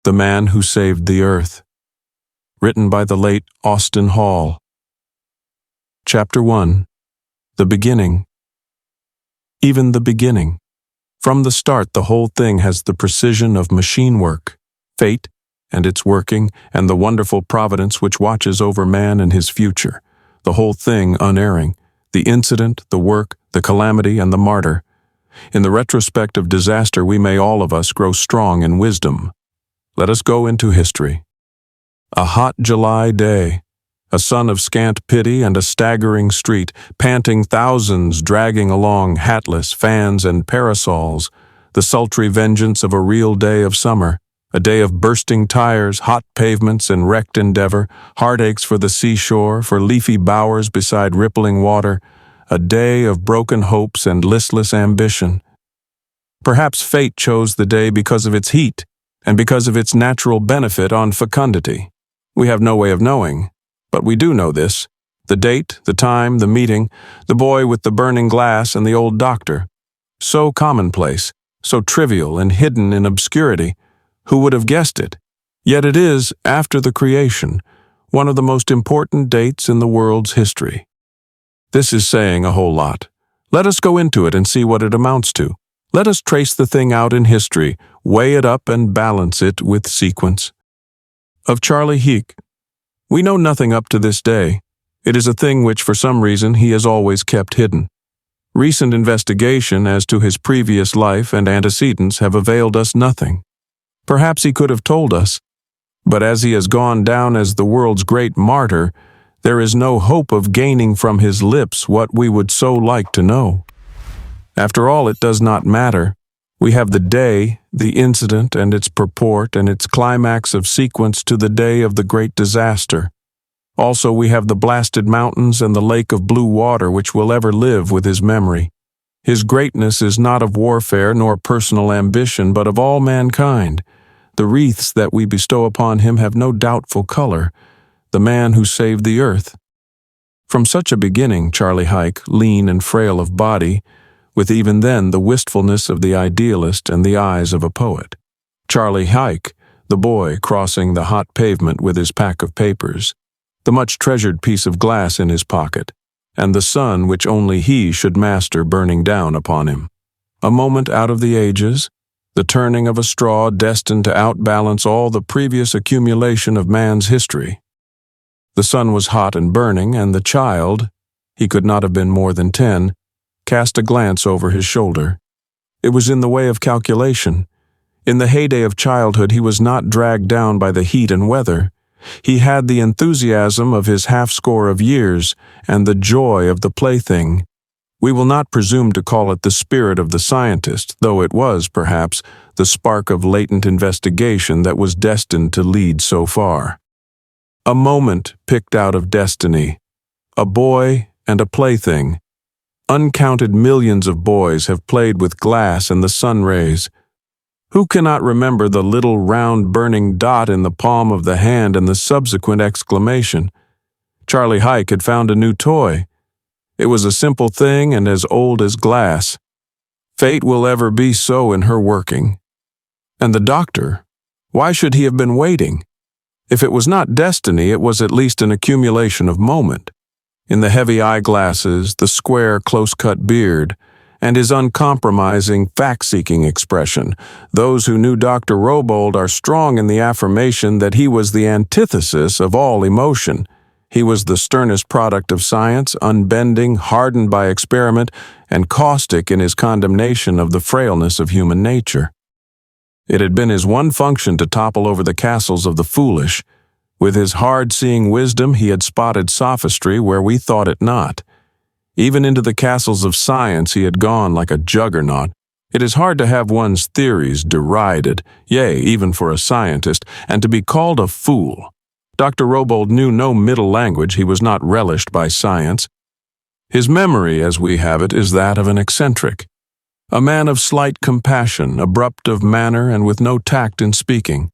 The Man Who Saved the Earth. Written by the late Austin Hall. Chapter 1. The Beginning. Even the beginning. From the start, the whole thing has the precision of machine work, fate and its working, and the wonderful providence which watches over man and his future. The whole thing unerring. The incident, the work, the calamity, and the martyr. In the retrospect of disaster, we may all of us grow strong in wisdom. Let us go into history. A hot July day. A sun of scant pity and a staggering street, panting thousands dragging along hatless, fans and parasols, the sultry vengeance of a real day of summer, a day of bursting tires, hot pavements and wrecked endeavor, heartaches for the seashore, for leafy bowers beside rippling water, a day of broken hopes and listless ambition. Perhaps fate chose the day because of its heat and because of its natural benefit on fecundity. We have no way of knowing. But we do know this: the date, the time, the meeting, the boy with the burning glass and the old doctor. So commonplace, so trivial and hidden in obscurity. Who would have guessed it? Yet it is, after the creation, one of the most important dates in the world's history. This is saying a whole lot. Let us go into it and see what it amounts to. Let us trace the thing out in history, weigh it up and balance it with sequence. Of Charley Huyck, we know nothing up to this day. It is a thing which for some reason he has always kept hidden. Recent investigation as to his previous life and antecedents have availed us nothing. Perhaps he could have told us, but as he has gone down as the world's great martyr, there is no hope of gaining from his lips what we would so like to know. After all, it does not matter. We have the day, the incident and its purport and its climax of sequence to the day of the great disaster. Also, we have the blasted mountains and the lake of blue water which will ever live with his memory. His greatness is not of warfare nor personal ambition, but of all mankind. The wreaths that we bestow upon him have no doubtful color. The man who saved the earth. From such a beginning, Charley Huyck, lean and frail of body, with even then the wistfulness of the idealist and the eyes of a poet. Charley Huyck, the boy crossing the hot pavement with his pack of papers, the much-treasured piece of glass in his pocket, and the sun which only he should master burning down upon him. A moment out of the ages, the turning of a straw destined to outbalance all the previous accumulation of man's history. The sun was hot and burning, and the child, he could not have been more than 10, cast a glance over his shoulder. It was in the way of calculation. In the heyday of childhood, he was not dragged down by the heat and weather. He had the enthusiasm of his half-score of years and the joy of the plaything. We will not presume to call it the spirit of the scientist, though it was, perhaps, the spark of latent investigation that was destined to lead so far. A moment picked out of destiny. A boy and a plaything. Uncounted millions of boys have played with glass and the sun rays. Who cannot remember the little round burning dot in the palm of the hand and the subsequent exclamation? Charley Huyck had found a new toy. It was a simple thing and as old as glass. Fate will ever be so in her working. And the doctor, why should he have been waiting? If it was not destiny, it was at least an accumulation of moment. In the heavy eyeglasses, the square, close-cut beard, and his uncompromising, fact-seeking expression, those who knew Dr. Robold are strong in the affirmation that he was the antithesis of all emotion. He was the sternest product of science, unbending, hardened by experiment, and caustic in his condemnation of the frailness of human nature. It had been his one function to topple over the castles of the foolish. With his hard-seeing wisdom, he had spotted sophistry where we thought it not. Even into the castles of science he had gone like a juggernaut. It is hard to have one's theories derided, yea, even for a scientist, and to be called a fool. Dr. Robold knew no middle language. He was not relished by science. His memory, as we have it, is that of an eccentric. A man of slight compassion, abrupt of manner, and with no tact in speaking.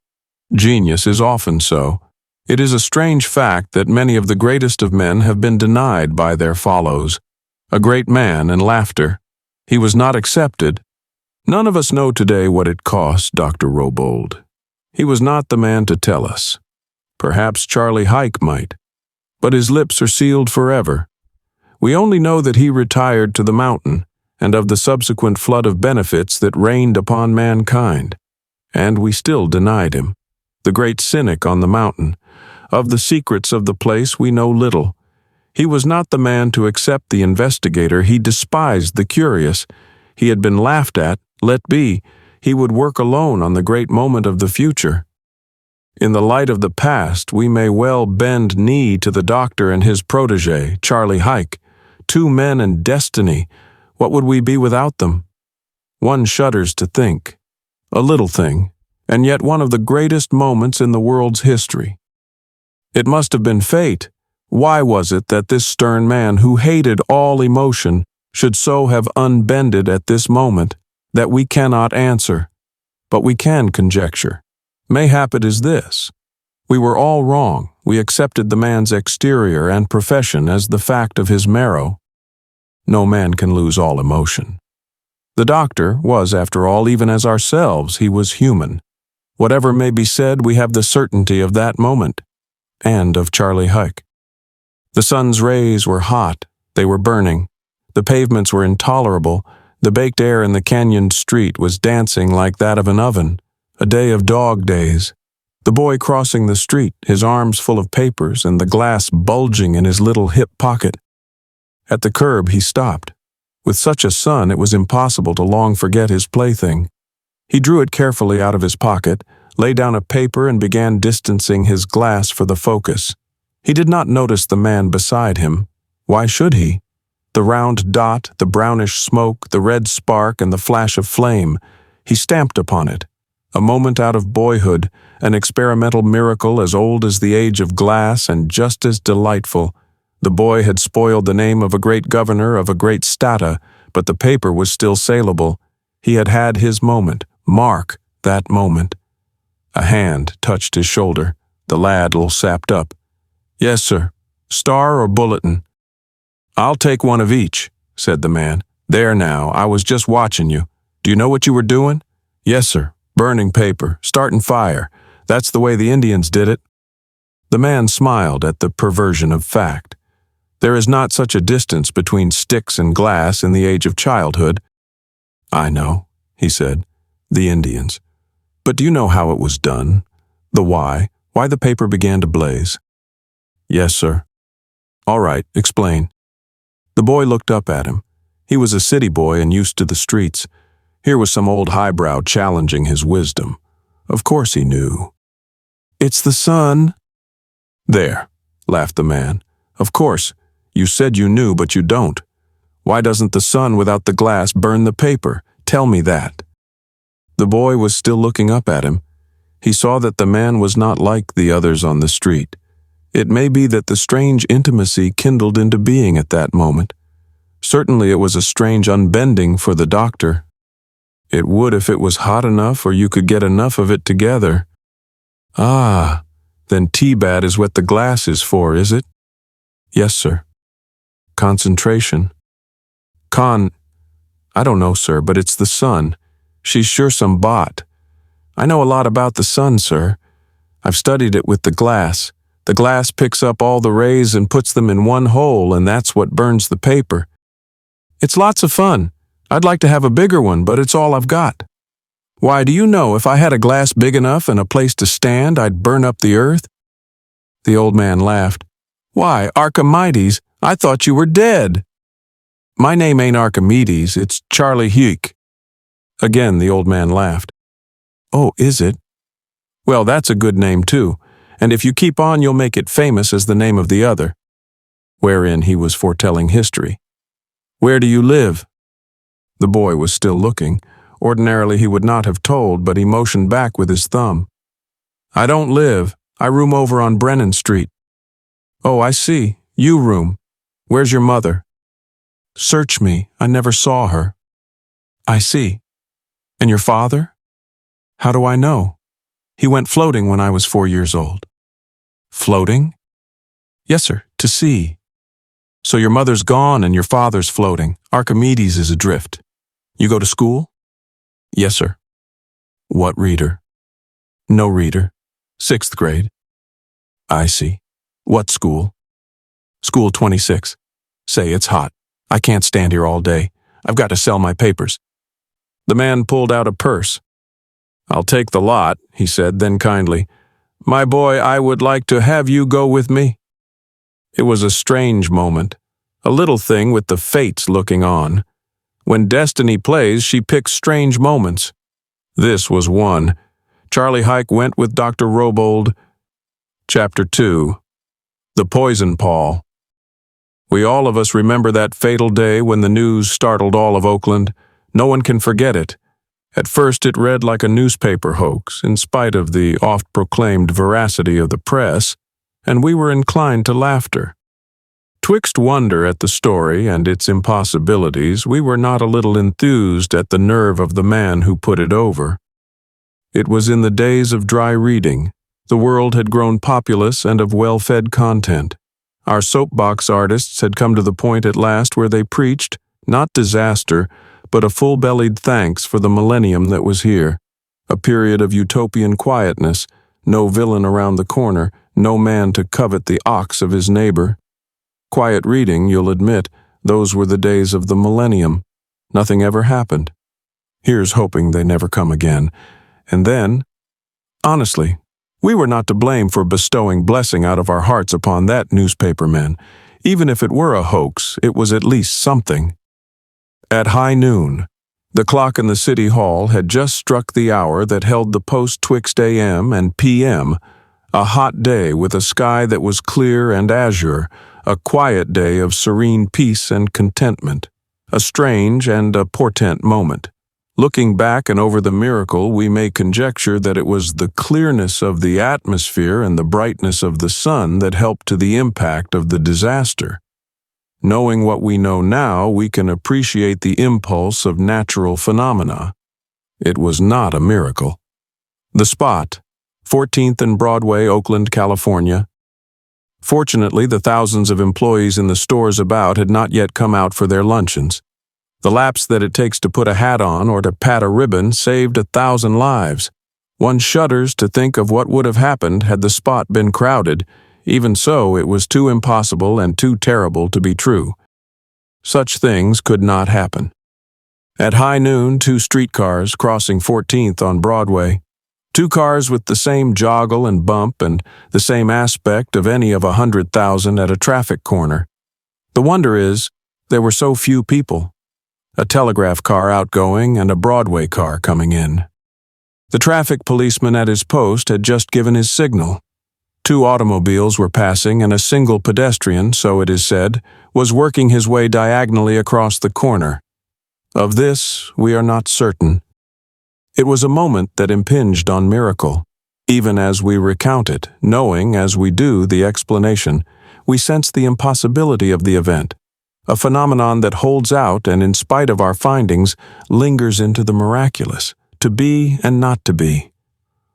Genius is often so. It is a strange fact that many of the greatest of men have been denied by their follows. A great man and laughter. He was not accepted. None of us know today what it cost Dr. Robold. He was not the man to tell us. Perhaps Charley Huyck might, but his lips are sealed forever. We only know that he retired to the mountain, and of the subsequent flood of benefits that rained upon mankind. And we still denied him, the great cynic on the mountain. Of the secrets of the place we know little. He was not the man to accept the investigator. He despised the curious. He had been laughed at, let be. He would work alone on the great moment of the future. In the light of the past, we may well bend knee to the doctor and his protege, Charley Huyck. Two men and destiny. What would we be without them? One shudders to think. A little thing, and yet one of the greatest moments in the world's history. It must have been fate. Why was it that this stern man who hated all emotion should so have unbended at this moment? That we cannot answer, but we can conjecture. Mayhap it is this. We were all wrong. We accepted the man's exterior and profession as the fact of his marrow. No man can lose all emotion. The doctor was, after all, even as ourselves, he was human. Whatever may be said, we have the certainty of that moment, and of Charley Huyck. The sun's rays were hot, they were burning. The pavements were intolerable. The baked air in the canyoned street was dancing like that of an oven, a day of dog days. The boy crossing the street, his arms full of papers and the glass bulging in his little hip pocket. At the curb he stopped. With such a sun, it was impossible to long forget his plaything. He drew it carefully out of his pocket, lay down a paper and began distancing his glass for the focus. He did not notice the man beside him. Why should he? The round dot, the brownish smoke, the red spark, and the flash of flame. He stamped upon it. A moment out of boyhood, an experimental miracle as old as the age of glass and just as delightful. The boy had spoiled the name of a great governor of a great stata, but the paper was still saleable. He had had his moment. Mark that moment. A hand touched his shoulder. The lad sapped up. "Yes, sir. Star or bulletin?" "I'll take one of each," said the man. "There now, I was just watching you. Do you know what you were doing?" "Yes, sir. Burning paper, starting fire. That's the way the Indians did it." The man smiled at the perversion of fact. There is not such a distance between sticks and glass in the age of childhood. "I know," he said. "The Indians. But do you know how it was done? The why the paper began to blaze?" "Yes, sir." "All right, explain." The boy looked up at him. He was a city boy and used to the streets. Here was some old highbrow challenging his wisdom. Of course he knew. "It's the sun." "There," laughed the man. "Of course, you said you knew, but you don't. Why doesn't the sun without the glass burn the paper? Tell me that." The boy was still looking up at him. He saw that the man was not like the others on the street. It may be that the strange intimacy kindled into being at that moment. Certainly it was a strange unbending for the doctor. It would if it was hot enough or you could get enough of it together. "Ah, then tea-bad is what the glass is for, is it?" "Yes, sir." "Concentration?" I don't know, sir, but it's the sun. She's sure some bot. I know a lot about the sun, sir. I've studied it with the glass. The glass picks up all the rays and puts them in one hole, and that's what burns the paper. It's lots of fun. I'd like to have a bigger one, but it's all I've got. Why, do you know, if I had a glass big enough and a place to stand, I'd burn up the earth?" The old man laughed. "Why, Archimedes, I thought you were dead." "My name ain't Archimedes, it's Charley Huyck." Again the old man laughed. "Oh, is it? Well, that's a good name too, and if you keep on you'll make it famous as the name of the other." Wherein he was foretelling history. "Where do you live?" The boy was still looking. Ordinarily he would not have told, but he motioned back with his thumb. "I don't live. I room over on Brennan Street." "Oh, I see. You room. Where's your mother?" "Search me. I never saw her." "I see. And your father?" "How do I know? He went floating when I was 4 years old." "Floating?" "Yes, sir, to sea." "So your mother's gone and your father's floating. Archimedes is adrift. You go to school?" "Yes, sir." "What reader?" No reader. 6th grade. I see. What school? School 26. Say, it's hot. I can't stand here all day. I've got to sell my papers. The man pulled out a purse. I'll take the lot, he said, then kindly, my boy, I would like to have you go with me. It was a strange moment, a little thing with the fates looking on. When destiny plays, she picks strange moments. This was one. Charley Huyck went with Dr. Robold. Chapter 2. The Poison Pall. We all of us remember that fatal day when the news startled all of Oakland. No one can forget it. At first it read like a newspaper hoax, in spite of the oft-proclaimed veracity of the press, and we were inclined to laughter. Twixt wonder at the story and its impossibilities, we were not a little enthused at the nerve of the man who put it over. It was in the days of dry reading. The world had grown populous and of well-fed content. Our soapbox artists had come to the point at last where they preached, not disaster, but a full-bellied thanks for the millennium that was here, a period of utopian quietness, no villain around the corner, no man to covet the ox of his neighbor. Quiet reading, you'll admit, those were the days of the millennium. Nothing ever happened. Here's hoping they never come again. And then, honestly, we were not to blame for bestowing blessing out of our hearts upon that newspaperman. Even if it were a hoax, it was at least something. At high noon, the clock in the city hall had just struck the hour that held the post twixt AM and PM, a hot day with a sky that was clear and azure, a quiet day of serene peace and contentment, a strange and a portent moment. Looking back and over the miracle, we may conjecture that it was the clearness of the atmosphere and the brightness of the sun that helped to the impact of the disaster. Knowing what we know now, we can appreciate the impulse of natural phenomena. It was not a miracle. The spot, 14th and Broadway, Oakland, California. Fortunately, the thousands of employees in the stores about had not yet come out for their luncheons. The lapse that it takes to put a hat on or to pat a ribbon saved 1,000 lives. One shudders to think of what would have happened had the spot been crowded. Even so, it was too impossible and too terrible to be true. Such things could not happen. At high noon, 2 streetcars crossing 14th on Broadway. 2 cars with the same joggle and bump and the same aspect of any of 100,000 at a traffic corner. The wonder is, there were so few people. A telegraph car outgoing and a Broadway car coming in. The traffic policeman at his post had just given his signal. 2 automobiles were passing and a single pedestrian, so it is said, was working his way diagonally across the corner. Of this, we are not certain. It was a moment that impinged on miracle. Even as we recount it, knowing, as we do, the explanation, we sense the impossibility of the event, a phenomenon that holds out and, in spite of our findings, lingers into the miraculous, to be and not to be.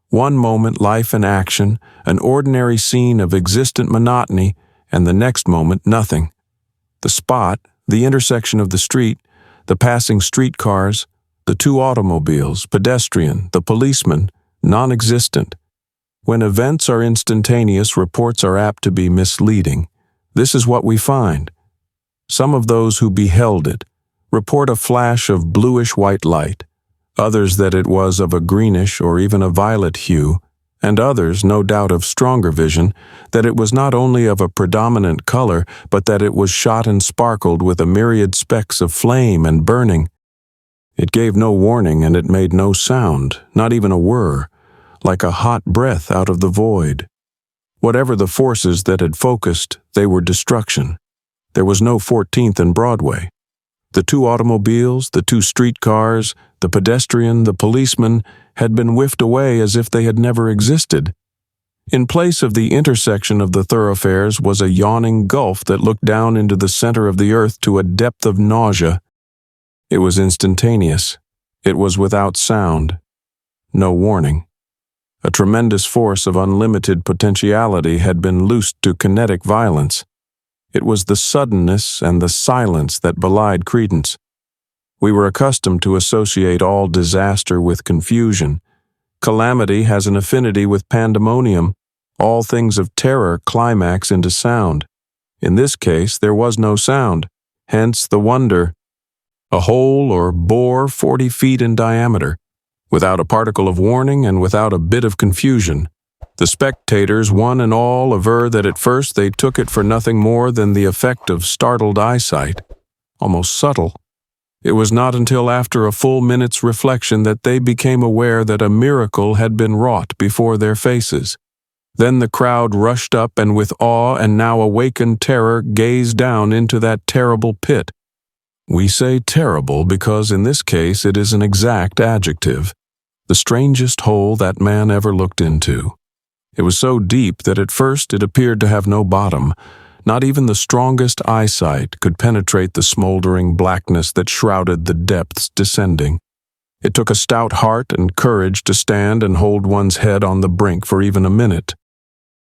One moment life and action, an ordinary scene of existent monotony, and the next moment nothing. The spot, the intersection of the street, the passing streetcars, the 2 automobiles, pedestrian, the policeman, non-existent. When events are instantaneous, reports are apt to be misleading. This is what we find. Some of those who beheld it report a flash of bluish-white light, others that it was of a greenish or even a violet hue, and others, no doubt of stronger vision, that it was not only of a predominant color, but that it was shot and sparkled with a myriad specks of flame and burning. It gave no warning and it made no sound, not even a whir, like a hot breath out of the void. Whatever the forces that had focused, they were destruction. There was no 14th and Broadway. The 2 automobiles, the 2 streetcars, the pedestrian, the policeman, had been whiffed away as if they had never existed. In place of the intersection of the thoroughfares was a yawning gulf that looked down into the center of the earth to a depth of nausea. It was instantaneous. It was without sound. No warning. A tremendous force of unlimited potentiality had been loosed to kinetic violence. It was the suddenness and the silence that belied credence. We were accustomed to associate all disaster with confusion. Calamity has an affinity with pandemonium. All things of terror climax into sound. In this case, there was no sound, hence the wonder. A hole or bore 40 feet in diameter, without a particle of warning and without a bit of confusion. The spectators, one and all, aver that at first they took it for nothing more than the effect of startled eyesight, almost subtle. It was not until after a full minute's reflection that they became aware that a miracle had been wrought before their faces. Then the crowd rushed up and with awe and now awakened terror gazed down into that terrible pit. We say terrible because in this case it is an exact adjective. The strangest hole that man ever looked into. It was so deep that at first it appeared to have no bottom. Not even the strongest eyesight could penetrate the smoldering blackness that shrouded the depths descending. It took a stout heart and courage to stand and hold one's head on the brink for even a minute.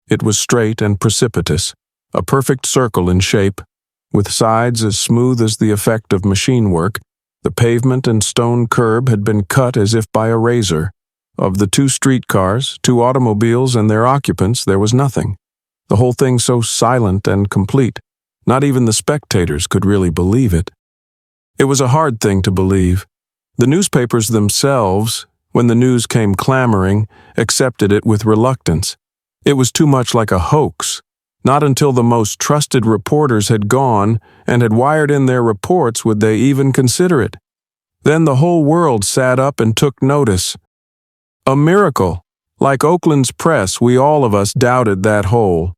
It was straight and precipitous, a perfect circle in shape, with sides as smooth as the effect of machine work. The pavement and stone curb had been cut as if by a razor. Of the 2 streetcars, 2 automobiles, and their occupants, there was nothing. The whole thing so silent and complete. Not even the spectators could really believe it. It was a hard thing to believe. The newspapers themselves, when the news came clamoring, accepted it with reluctance. It was too much like a hoax. Not until the most trusted reporters had gone and had wired in their reports would they even consider it. Then the whole world sat up and took notice. A miracle! Like Oakland's press, we all of us doubted that hole.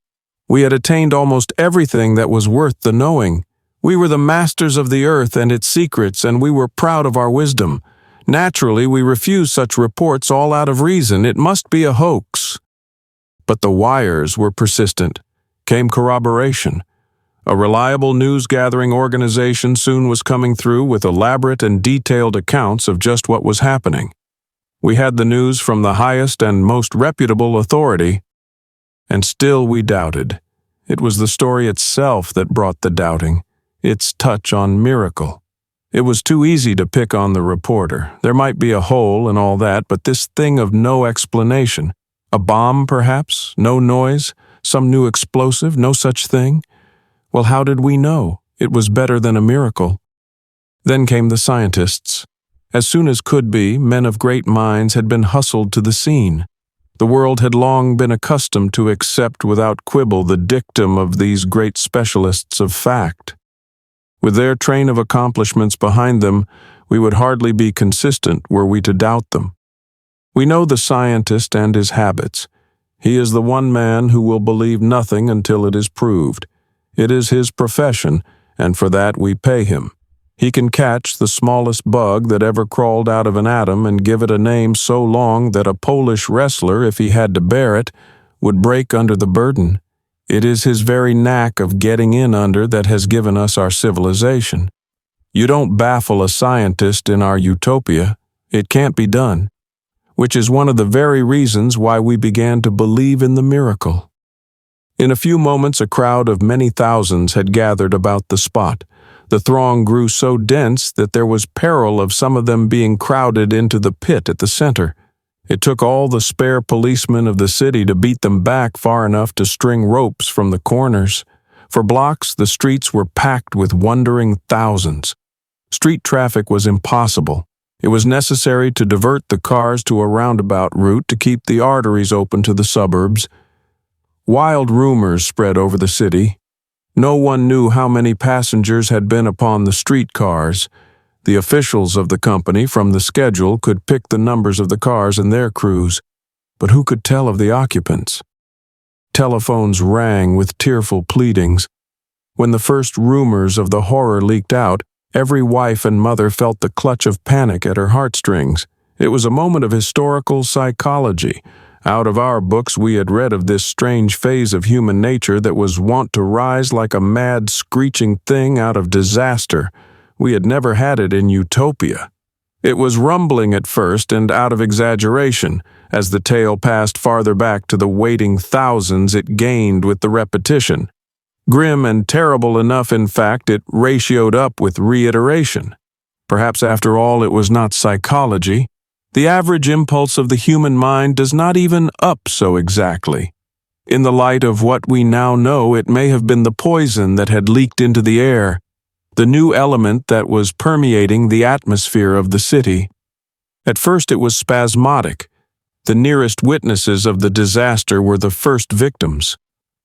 We had attained almost everything that was worth the knowing. We were the masters of the earth and its secrets, and we were proud of our wisdom. Naturally, we refused such reports all out of reason. It must be a hoax. But the wires were persistent. Came corroboration. A reliable news-gathering organization soon was coming through with elaborate and detailed accounts of just what was happening. We had the news from the highest and most reputable authority, and still we doubted. It was the story itself that brought the doubting, its touch on miracle. It was too easy to pick on the reporter. There might be a hole and all that, but this thing of no explanation. A bomb, perhaps? No noise? Some new explosive? No such thing? Well, how did we know? It was better than a miracle. Then came the scientists. As soon as could be, men of great minds had been hustled to the scene. The world had long been accustomed to accept without quibble the dictum of these great specialists of fact. With their train of accomplishments behind them, we would hardly be consistent were we to doubt them. We know the scientist and his habits. He is the one man who will believe nothing until it is proved. It is his profession, and for that we pay him. He can catch the smallest bug that ever crawled out of an atom and give it a name so long that a Polish wrestler, if he had to bear it, would break under the burden. It is his very knack of getting in under that has given us our civilization. You don't baffle a scientist in our utopia. It can't be done. Which is one of the very reasons why we began to believe in the miracle. In a few moments, a crowd of many thousands had gathered about the spot. The throng grew so dense that there was peril of some of them being crowded into the pit at the center. It took all the spare policemen of the city to beat them back far enough to string ropes from the corners. For blocks, the streets were packed with wondering thousands. Street traffic was impossible. It was necessary to divert the cars to a roundabout route to keep the arteries open to the suburbs. Wild rumors spread over the city. No one knew how many passengers had been upon the streetcars. The officials of the company from the schedule could pick the numbers of the cars and their crews, but who could tell of the occupants? Telephones rang with tearful pleadings. When the first rumors of the horror leaked out, every wife and mother felt the clutch of panic at her heartstrings. It was a moment of historical psychology. Out of our books we had read of this strange phase of human nature that was wont to rise like a mad, screeching thing out of disaster. We had never had it in utopia. It was rumbling at first and out of exaggeration. As the tale passed farther back to the waiting thousands, it gained with the repetition. Grim and terrible enough, in fact, it ratioed up with reiteration. Perhaps after all it was not psychology. The average impulse of the human mind does not even up so exactly. In the light of what we now know, it may have been the poison that had leaked into the air, the new element that was permeating the atmosphere of the city. At first it was spasmodic. The nearest witnesses of the disaster were the first victims.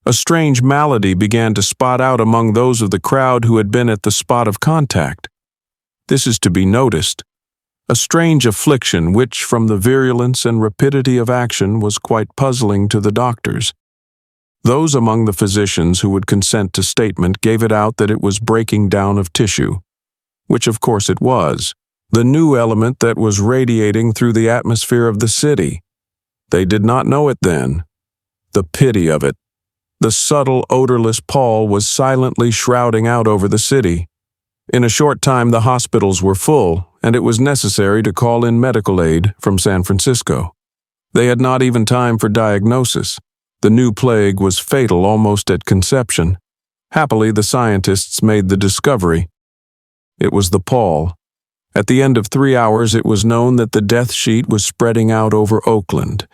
A strange malady began to spot out among those of the crowd who had been at the spot of contact. This is to be noticed. A strange affliction which, from the virulence and rapidity of action, was quite puzzling to the doctors. Those among the physicians who would consent to statement gave it out that it was breaking down of tissue, which of course it was, the new element that was radiating through the atmosphere of the city. They did not know it then. The pity of it. The subtle, odorless pall was silently shrouding out over the city. In a short time the hospitals were full, and it was necessary to call in medical aid from San Francisco. They had not even time for diagnosis. The new plague was fatal almost at conception. Happily, the scientists made the discovery. It was the pall. At the end of 3 hours, it was known that the death sheet was spreading out over Oakland.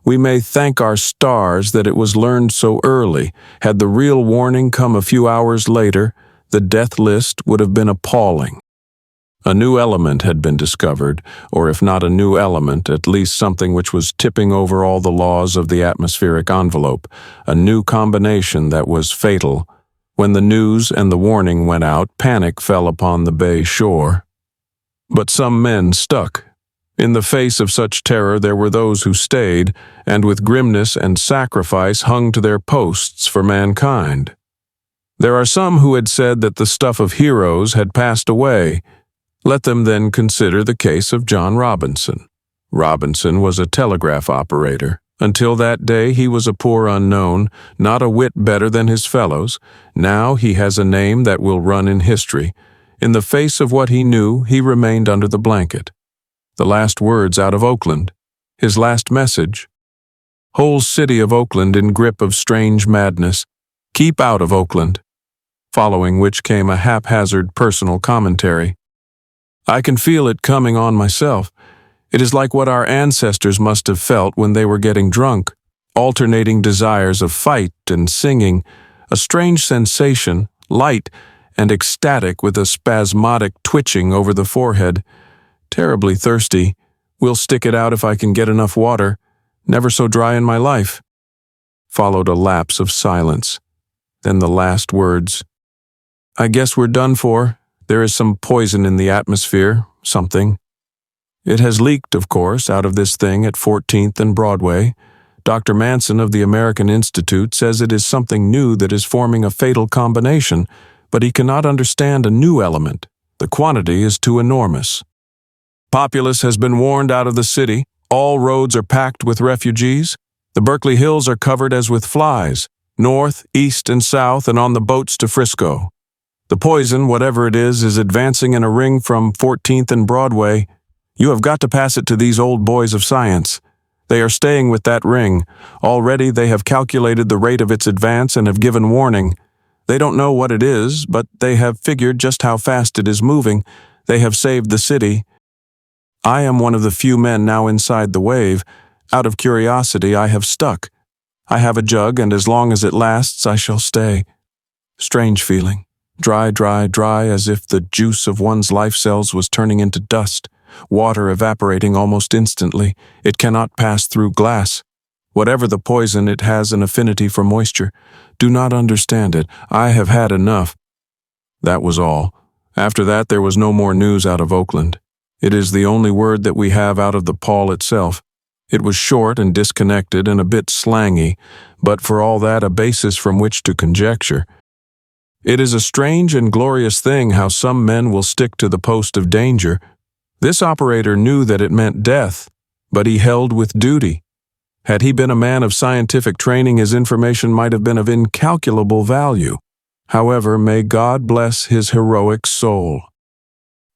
We may thank our stars that it was learned so early. Had the real warning come a few hours later, the death list would have been appalling. A new element had been discovered, or if not a new element, at least something which was tipping over all the laws of the atmospheric envelope, a new combination that was fatal. When the news and the warning went out, panic fell upon the bay shore. But some men stuck. In the face of such terror there were those who stayed, and with grimness and sacrifice hung to their posts for mankind. There are some who had said that the stuff of heroes had passed away. Let them then consider the case of John Robinson. Robinson was a telegraph operator. Until that day he was a poor unknown, not a whit better than his fellows. Now he has a name that will run in history. In the face of what he knew, he remained under the blanket. The last words out of Oakland. His last message. Whole city of Oakland in grip of strange madness. Keep out of Oakland. Following which came a haphazard personal commentary. I can feel it coming on myself. It is like what our ancestors must have felt when they were getting drunk, alternating desires of fight and singing, a strange sensation, light and ecstatic with a spasmodic twitching over the forehead. Terribly thirsty. Will stick it out if I can get enough water. Never so dry in my life. Followed a lapse of silence. Then the last words. I guess we're done for. There is some poison in the atmosphere, something. It has leaked, of course, out of this thing at 14th and Broadway. Dr. Manson of the American Institute says it is something new that is forming a fatal combination, but he cannot understand a new element. The quantity is too enormous. Populace has been warned out of the city. All roads are packed with refugees. The Berkeley Hills are covered as with flies, north, east, and south, and on the boats to Frisco. The poison, whatever it is advancing in a ring from 14th and Broadway. You have got to pass it to these old boys of science. They are staying with that ring. Already they have calculated the rate of its advance and have given warning. They don't know what it is, but they have figured just how fast it is moving. They have saved the city. I am one of the few men now inside the wave. Out of curiosity, I have stuck. I have a jug, and as long as it lasts, I shall stay. Strange feeling. Dry, dry, dry, as if the juice of one's life cells was turning into dust. Water evaporating almost instantly. It cannot pass through glass. Whatever the poison, it has an affinity for moisture. Do not understand it. I have had enough. That was all. After that, there was no more news out of Oakland. It is the only word that we have out of the pall itself. It was short and disconnected and a bit slangy, but for all that a basis from which to conjecture. It is a strange and glorious thing how some men will stick to the post of danger. This operator knew that it meant death, but he held with duty. Had he been a man of scientific training, his information might have been of incalculable value. However, may God bless his heroic soul.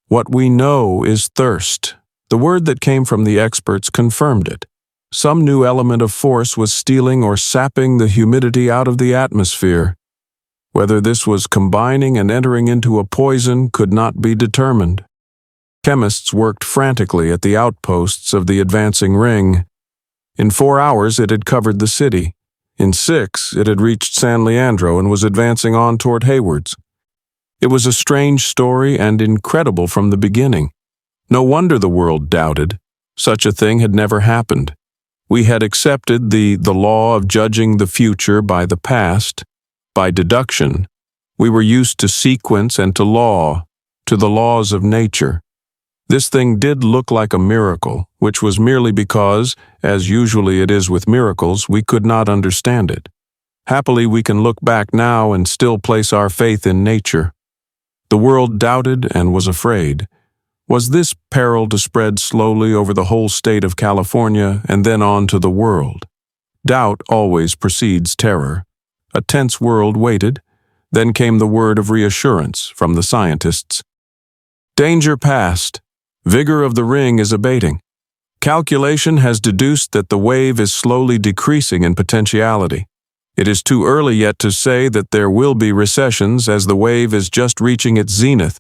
What we know is thirst. The word that came from the experts confirmed it. Some new element of force was stealing or sapping the humidity out of the atmosphere. Whether this was combining and entering into a poison could not be determined. Chemists worked frantically at the outposts of the advancing ring. In 4 hours it had covered the city. In 6 it had reached San Leandro and was advancing on toward Haywards. It was a strange story and incredible from the beginning. No wonder the world doubted. Such a thing had never happened. We had accepted the law of judging the future by the past, by deduction. We were used to sequence and to law, to the laws of nature. This thing did look like a miracle, which was merely because, as usually it is with miracles, we could not understand it. Happily, we can look back now and still place our faith in nature. The world doubted and was afraid. Was this peril to spread slowly over the whole state of California and then on to the world? Doubt always precedes terror. A tense world waited. Then came the word of reassurance from the scientists. Danger past. Vigor of the ring is abating. Calculation has deduced that the wave is slowly decreasing in potentiality. It is too early yet to say that there will be recessions as the wave is just reaching its zenith.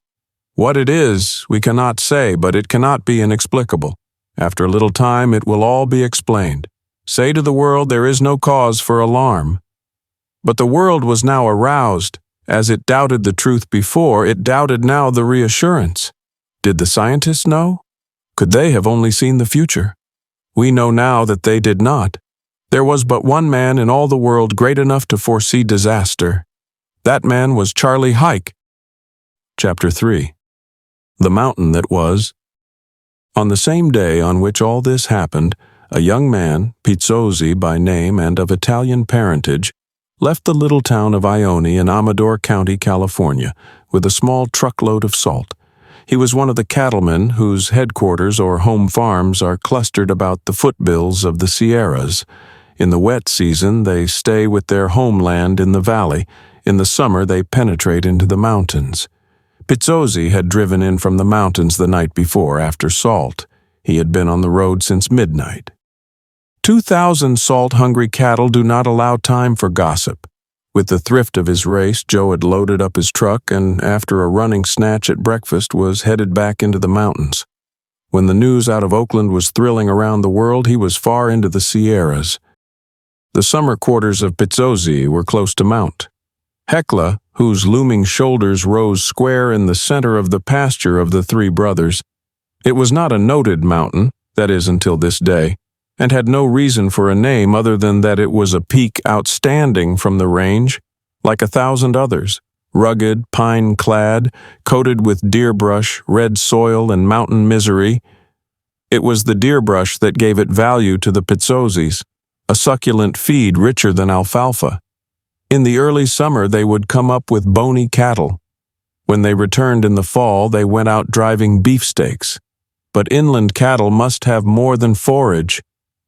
What it is, we cannot say, but it cannot be inexplicable. After a little time, it will all be explained. Say to the world there is no cause for alarm. But the world was now aroused. As it doubted the truth before, it doubted now the reassurance. Did the scientists know? Could they have only seen the future? We know now that they did not. There was but one man in all the world great enough to foresee disaster. That man was Charley Huyck. Chapter 3. The Mountain That Was. On the same day on which all this happened, a young man, Pizzozzi by name and of Italian parentage, left the little town of Ione in Amador County, California, with a small truckload of salt. He was one of the cattlemen whose headquarters or home farms are clustered about the foothills of the Sierras. In the wet season, they stay with their homeland in the valley. In the summer, they penetrate into the mountains. Pizzozzi had driven in from the mountains the night before after salt. He had been on the road since midnight. 2,000 salt-hungry cattle do not allow time for gossip. With the thrift of his race, Joe had loaded up his truck and, after a running snatch at breakfast, was headed back into the mountains. When the news out of Oakland was thrilling around the world, he was far into the Sierras. The summer quarters of Pizzozzi were close to Mount Hecla, whose looming shoulders rose square in the center of the pasture of the three brothers. It was not a noted mountain, that is until this day, and had no reason for a name other than that it was a peak outstanding from the range, like 1,000 others, rugged, pine-clad, coated with deer brush, red soil, and mountain misery. It was the deer brush that gave it value to the Pizzozzis, a succulent feed richer than alfalfa. In the early summer they would come up with bony cattle. When they returned in the fall, they went out driving beefsteaks. But inland cattle must have more than forage.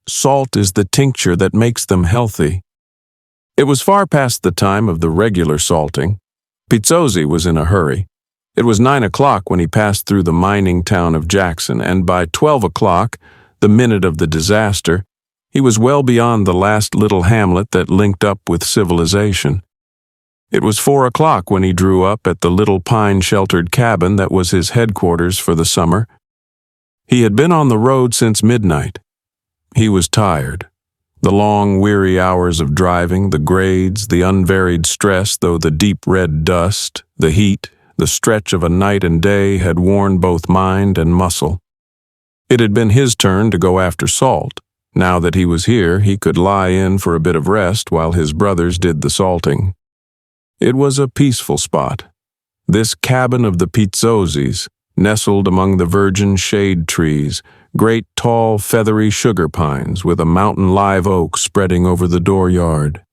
Salt is the tincture that makes them healthy. It was far past the time of the regular salting. Pizzozzi was in a hurry. It was 9 o'clock when he passed through the mining town of Jackson, and by 12 o'clock, the minute of the disaster, he was well beyond the last little hamlet that linked up with civilization. It was 4 o'clock when he drew up at the little pine-sheltered cabin that was his headquarters for the summer. He had been on the road since midnight. He was tired. The long, weary hours of driving, the grades, the unvaried stress, though the deep red dust, the heat, the stretch of a night and day had worn both mind and muscle. It had been his turn to go after salt. Now that he was here, he could lie in for a bit of rest while his brothers did the salting. It was a peaceful spot. This cabin of the Pizzozzis, nestled among the virgin shade trees, great tall feathery sugar pines with a mountain live oak spreading over the dooryard.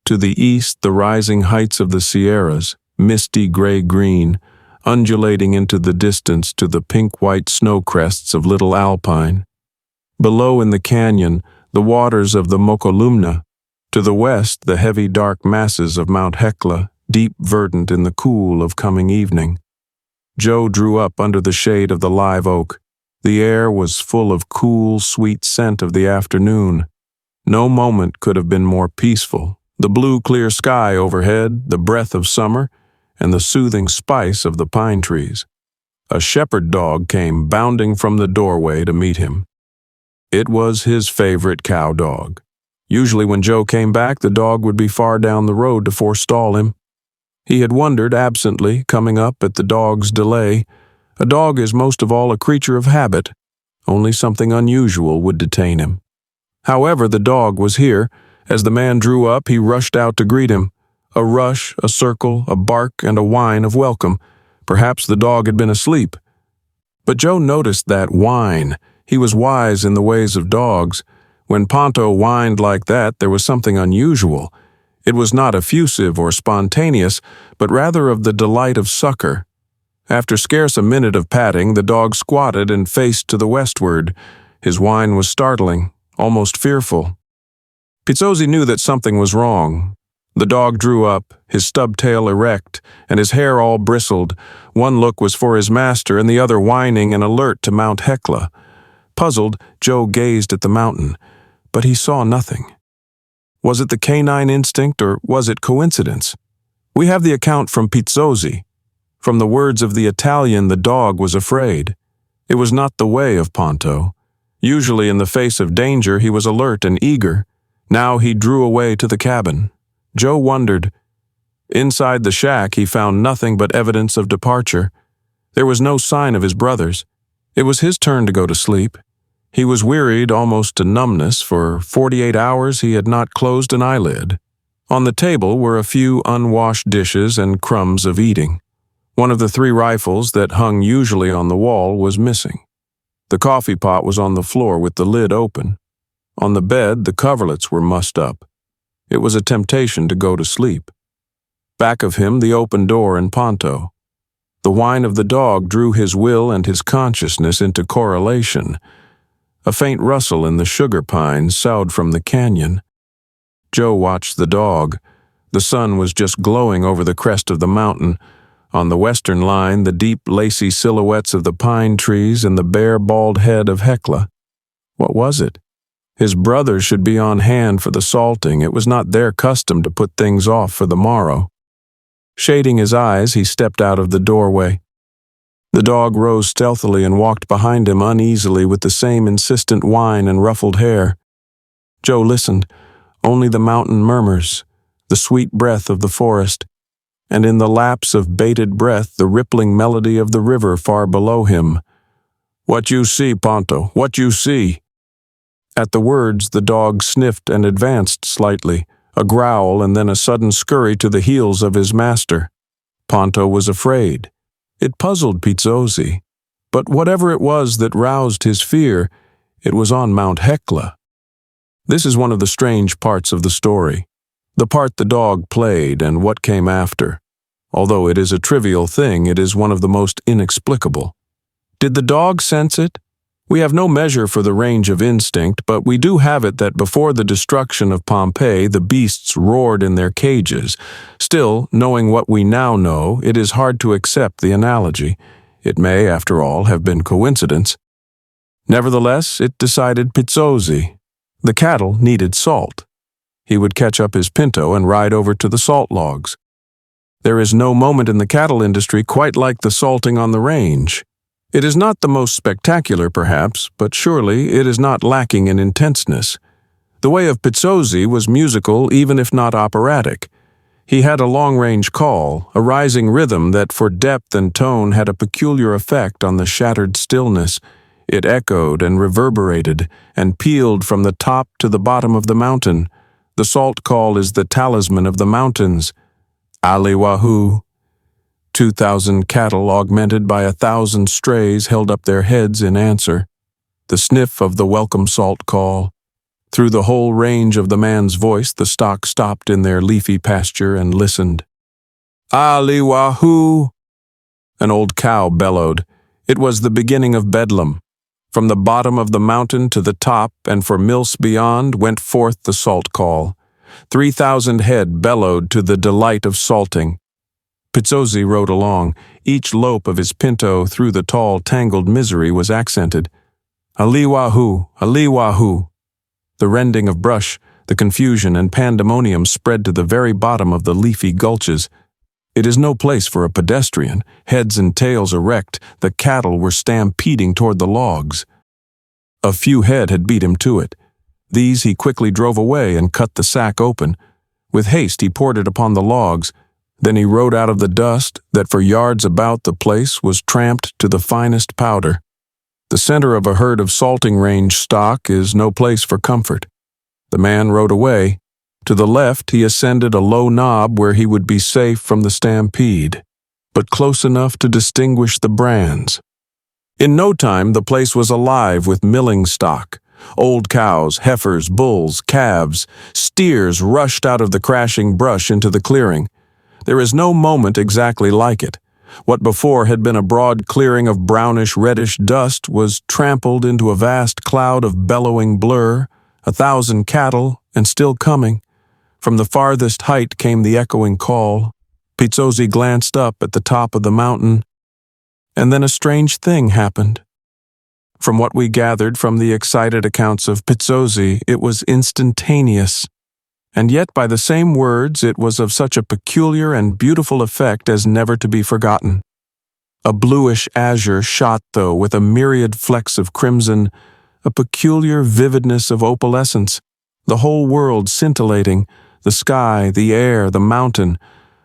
To the east, the rising heights of the Sierras, misty gray-green, undulating into the distance to the pink-white snow crests of Little Alpine. Below in the canyon, the waters of the Mocolumna. To the west, the heavy dark masses of Mount Hecla, deep verdant in the cool of coming evening. Joe drew up under the shade of the live oak. The air was full of cool, sweet scent of the afternoon. No moment could have been more peaceful. The blue, clear sky overhead, the breath of summer, and the soothing spice of the pine trees. A shepherd dog came bounding from the doorway to meet him. It was his favorite cow dog. Usually when Joe came back, the dog would be far down the road to forestall him. He had wondered absently, coming up at the dog's delay. A dog is most of all a creature of habit. Only something unusual would detain him. However, the dog was here. As the man drew up, he rushed out to greet him. A rush, a circle, a bark, and a whine of welcome. Perhaps the dog had been asleep. But Joe noticed that whine. He was wise in the ways of dogs. When Ponto whined like that, there was something unusual. It was not effusive or spontaneous, but rather of the delight of succor. After scarce a minute of patting, the dog squatted and faced to the westward. His whine was startling, almost fearful. Pizzozzi knew that something was wrong. The dog drew up, his stub tail erect, and his hair all bristled. One look was for his master, and the other whining and alert to Mount Hecla. Puzzled, Joe gazed at the mountain, but he saw nothing. Was it the canine instinct, or was it coincidence? We have the account from Pizzozzi. From the words of the Italian, the dog was afraid. It was not the way of Ponto. Usually in the face of danger, he was alert and eager. Now he drew away to the cabin. Joe wondered. Inside the shack, he found nothing but evidence of departure. There was no sign of his brothers. It was his turn to go to sleep. He was wearied almost to numbness. For 48 hours he had not closed an eyelid. On the table were a few unwashed dishes and crumbs of eating. One of the 3 rifles that hung usually on the wall was missing. The coffee pot was on the floor with the lid open. On the bed, the coverlets were mussed up. It was a temptation to go to sleep. Back of him, the open door and Ponto. The whine of the dog drew his will and his consciousness into correlation. A faint rustle in the sugar pines soughed from the canyon. Joe watched the dog. The sun was just glowing over the crest of the mountain. On the western line, the deep, lacy silhouettes of the pine trees and the bare, bald head of Hecla. What was it? His brothers should be on hand for the salting. It was not their custom to put things off for the morrow. Shading his eyes, he stepped out of the doorway. The dog rose stealthily and walked behind him uneasily with the same insistent whine and ruffled hair. Joe listened. Only the mountain murmurs, the sweet breath of the forest, and in the lapse of bated breath the rippling melody of the river far below him. "What you see, Ponto? What you see?" At the words, the dog sniffed and advanced slightly, a growl and then a sudden scurry to the heels of his master. Ponto was afraid. It puzzled Pizzozzi, but whatever it was that roused his fear, it was on Mount Hecla. This is one of the strange parts of the story, the part the dog played and what came after. Although it is a trivial thing, it is one of the most inexplicable. Did the dog sense it? We have no measure for the range of instinct, but we do have it that before the destruction of Pompeii, the beasts roared in their cages. Still, knowing what we now know, it is hard to accept the analogy. It may, after all, have been coincidence. Nevertheless, it decided Pizzozzi. The cattle needed salt. He would catch up his pinto and ride over to the salt logs. There is no moment in the cattle industry quite like the salting on the range. It is not the most spectacular, perhaps, but surely it is not lacking in intenseness. The way of Pizzozzi was musical, even if not operatic. He had a long-range call, a rising rhythm that for depth and tone had a peculiar effect on the shattered stillness. It echoed and reverberated and pealed from the top to the bottom of the mountain. The salt call is the talisman of the mountains. Ali Wahoo. 2,000 cattle augmented by 1,000 strays held up their heads in answer. The sniff of the welcome salt call. Through the whole range of the man's voice, the stock stopped in their leafy pasture and listened. Ali Wahoo! An old cow bellowed. It was the beginning of bedlam. From the bottom of the mountain to the top, and for mills beyond, went forth the salt call. 3,000 head bellowed to the delight of salting. Pizzozzi rode along. Each lope of his pinto through the tall, tangled misery was accented. Ali Wahoo! Ali Wahoo! The rending of brush, the confusion and pandemonium spread to the very bottom of the leafy gulches. It is no place for a pedestrian. Heads and tails erect, the cattle were stampeding toward the logs. A few head had beat him to it. These he quickly drove away and cut the sack open. With haste he poured it upon the logs. Then he rode out of the dust that for yards about the place was tramped to the finest powder. The center of a herd of salting range stock is no place for comfort. The man rode away. To the left he ascended a low knob where he would be safe from the stampede, but close enough to distinguish the brands. In no time the place was alive with milling stock. Old cows, heifers, bulls, calves, steers rushed out of the crashing brush into the clearing. There is no moment exactly like it. What before had been a broad clearing of brownish-reddish dust was trampled into a vast cloud of bellowing blur, 1,000 cattle, and still coming. From the farthest height came the echoing call. Pizzozzi glanced up at the top of the mountain, and then a strange thing happened. From what we gathered from the excited accounts of Pizzozzi, it was instantaneous. And yet by the same words it was of such a peculiar and beautiful effect as never to be forgotten. A bluish azure shot, though, with a myriad flecks of crimson, a peculiar vividness of opalescence, the whole world scintillating, the sky, the air, the mountain,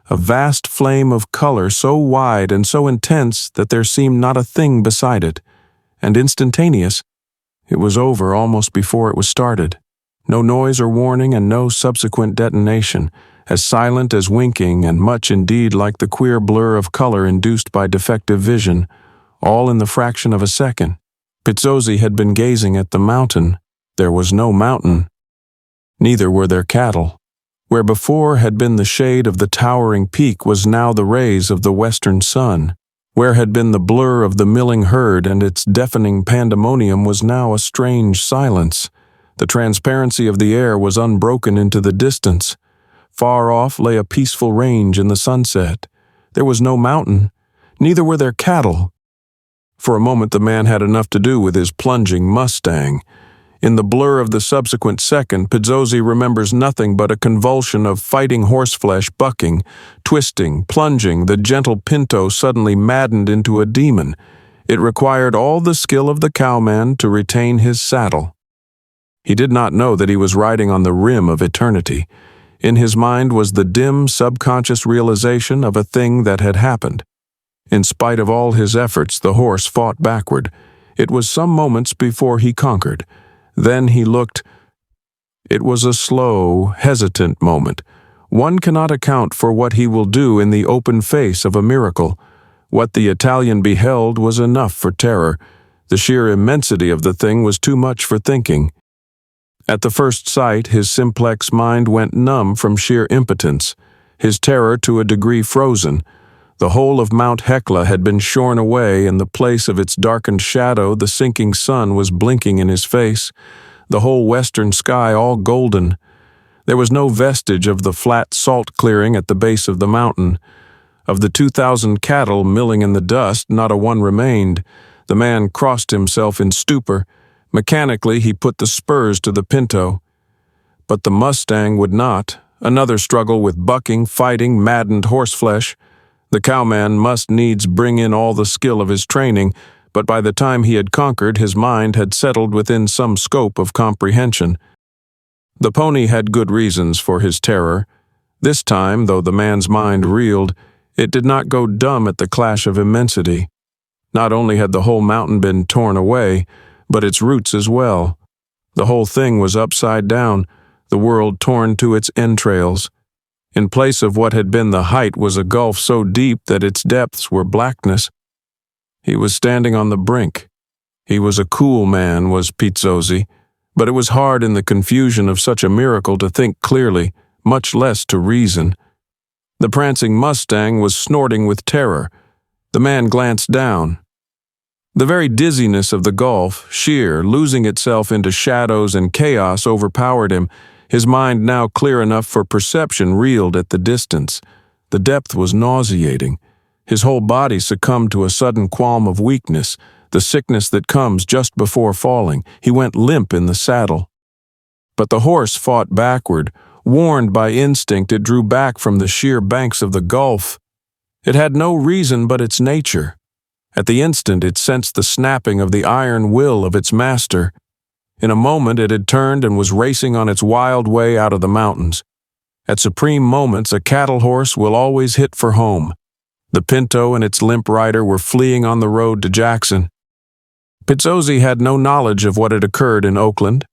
a vast flame of color so wide and so intense that there seemed not a thing beside it, and instantaneous. It was over almost before it was started. No noise or warning and no subsequent detonation, as silent as winking and much indeed like the queer blur of color induced by defective vision, all in the fraction of a second. Pizzozzi had been gazing at the mountain. There was no mountain. Neither were there cattle. Where before had been the shade of the towering peak was now the rays of the western sun. Where had been the blur of the milling herd and its deafening pandemonium was now a strange silence. The transparency of the air was unbroken into the distance. Far off lay a peaceful range in the sunset. There was no mountain, neither were there cattle. For a moment the man had enough to do with his plunging Mustang. In the blur of the subsequent second, Pizzozzi remembers nothing but a convulsion of fighting horseflesh bucking, twisting, plunging, the gentle Pinto suddenly maddened into a demon. It required all the skill of the cowman to retain his saddle. He did not know that he was riding on the rim of eternity. In his mind was the dim, subconscious realization of a thing that had happened. In spite of all his efforts, the horse fought backward. It was some moments before he conquered. Then he looked. It was a slow, hesitant moment. One cannot account for what he will do in the open face of a miracle. What the Italian beheld was enough for terror. The sheer immensity of the thing was too much for thinking. At the first sight, his simplex mind went numb from sheer impotence, his terror to a degree frozen. The whole of Mount Hecla had been shorn away. In the place of its darkened shadow, the sinking sun was blinking in his face, the whole western sky all golden. There was no vestige of the flat salt clearing at the base of the mountain. Of the 2,000 cattle milling in the dust, not a one remained. The man crossed himself in stupor. Mechanically, he put the spurs to the Pinto. But the Mustang would not. Another struggle with bucking, fighting, maddened horseflesh. The cowman must needs bring in all the skill of his training, but by the time he had conquered, his mind had settled within some scope of comprehension. The pony had good reasons for his terror. This time, though the man's mind reeled, it did not go dumb at the clash of immensity. Not only had the whole mountain been torn away, but its roots as well. The whole thing was upside down, the world torn to its entrails. In place of what had been the height was a gulf so deep that its depths were blackness. He was standing on the brink. He was a cool man, was Pizzozzi, but it was hard in the confusion of such a miracle to think clearly, much less to reason. The prancing Mustang was snorting with terror. The man glanced down. The very dizziness of the gulf, sheer, losing itself into shadows and chaos, overpowered him. His mind, now clear enough for perception, reeled at the distance. The depth was nauseating. His whole body succumbed to a sudden qualm of weakness, the sickness that comes just before falling. He went limp in the saddle. But the horse fought backward. Warned by instinct, it drew back from the sheer banks of the gulf. It had no reason but its nature. At the instant it sensed the snapping of the iron will of its master. In a moment it had turned and was racing on its wild way out of the mountains. At supreme moments a cattle horse will always hit for home. The Pinto and its limp rider were fleeing on the road to Jackson. Pizzozzi had no knowledge of what had occurred in Oakland.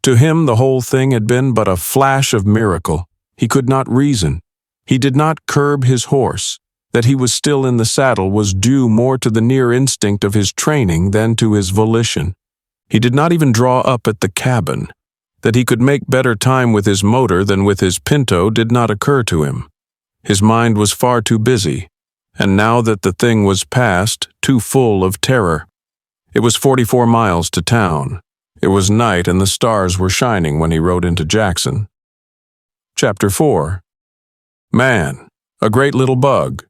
To him the whole thing had been but a flash of miracle. He could not reason. He did not curb his horse. That he was still in the saddle was due more to the near instinct of his training than to his volition. He did not even draw up at the cabin. That he could make better time with his motor than with his Pinto did not occur to him. His mind was far too busy, and now that the thing was past, too full of terror. It was 44 miles to town. It was night and the stars were shining when he rode into Jackson. Chapter 4. Man, a great little bug.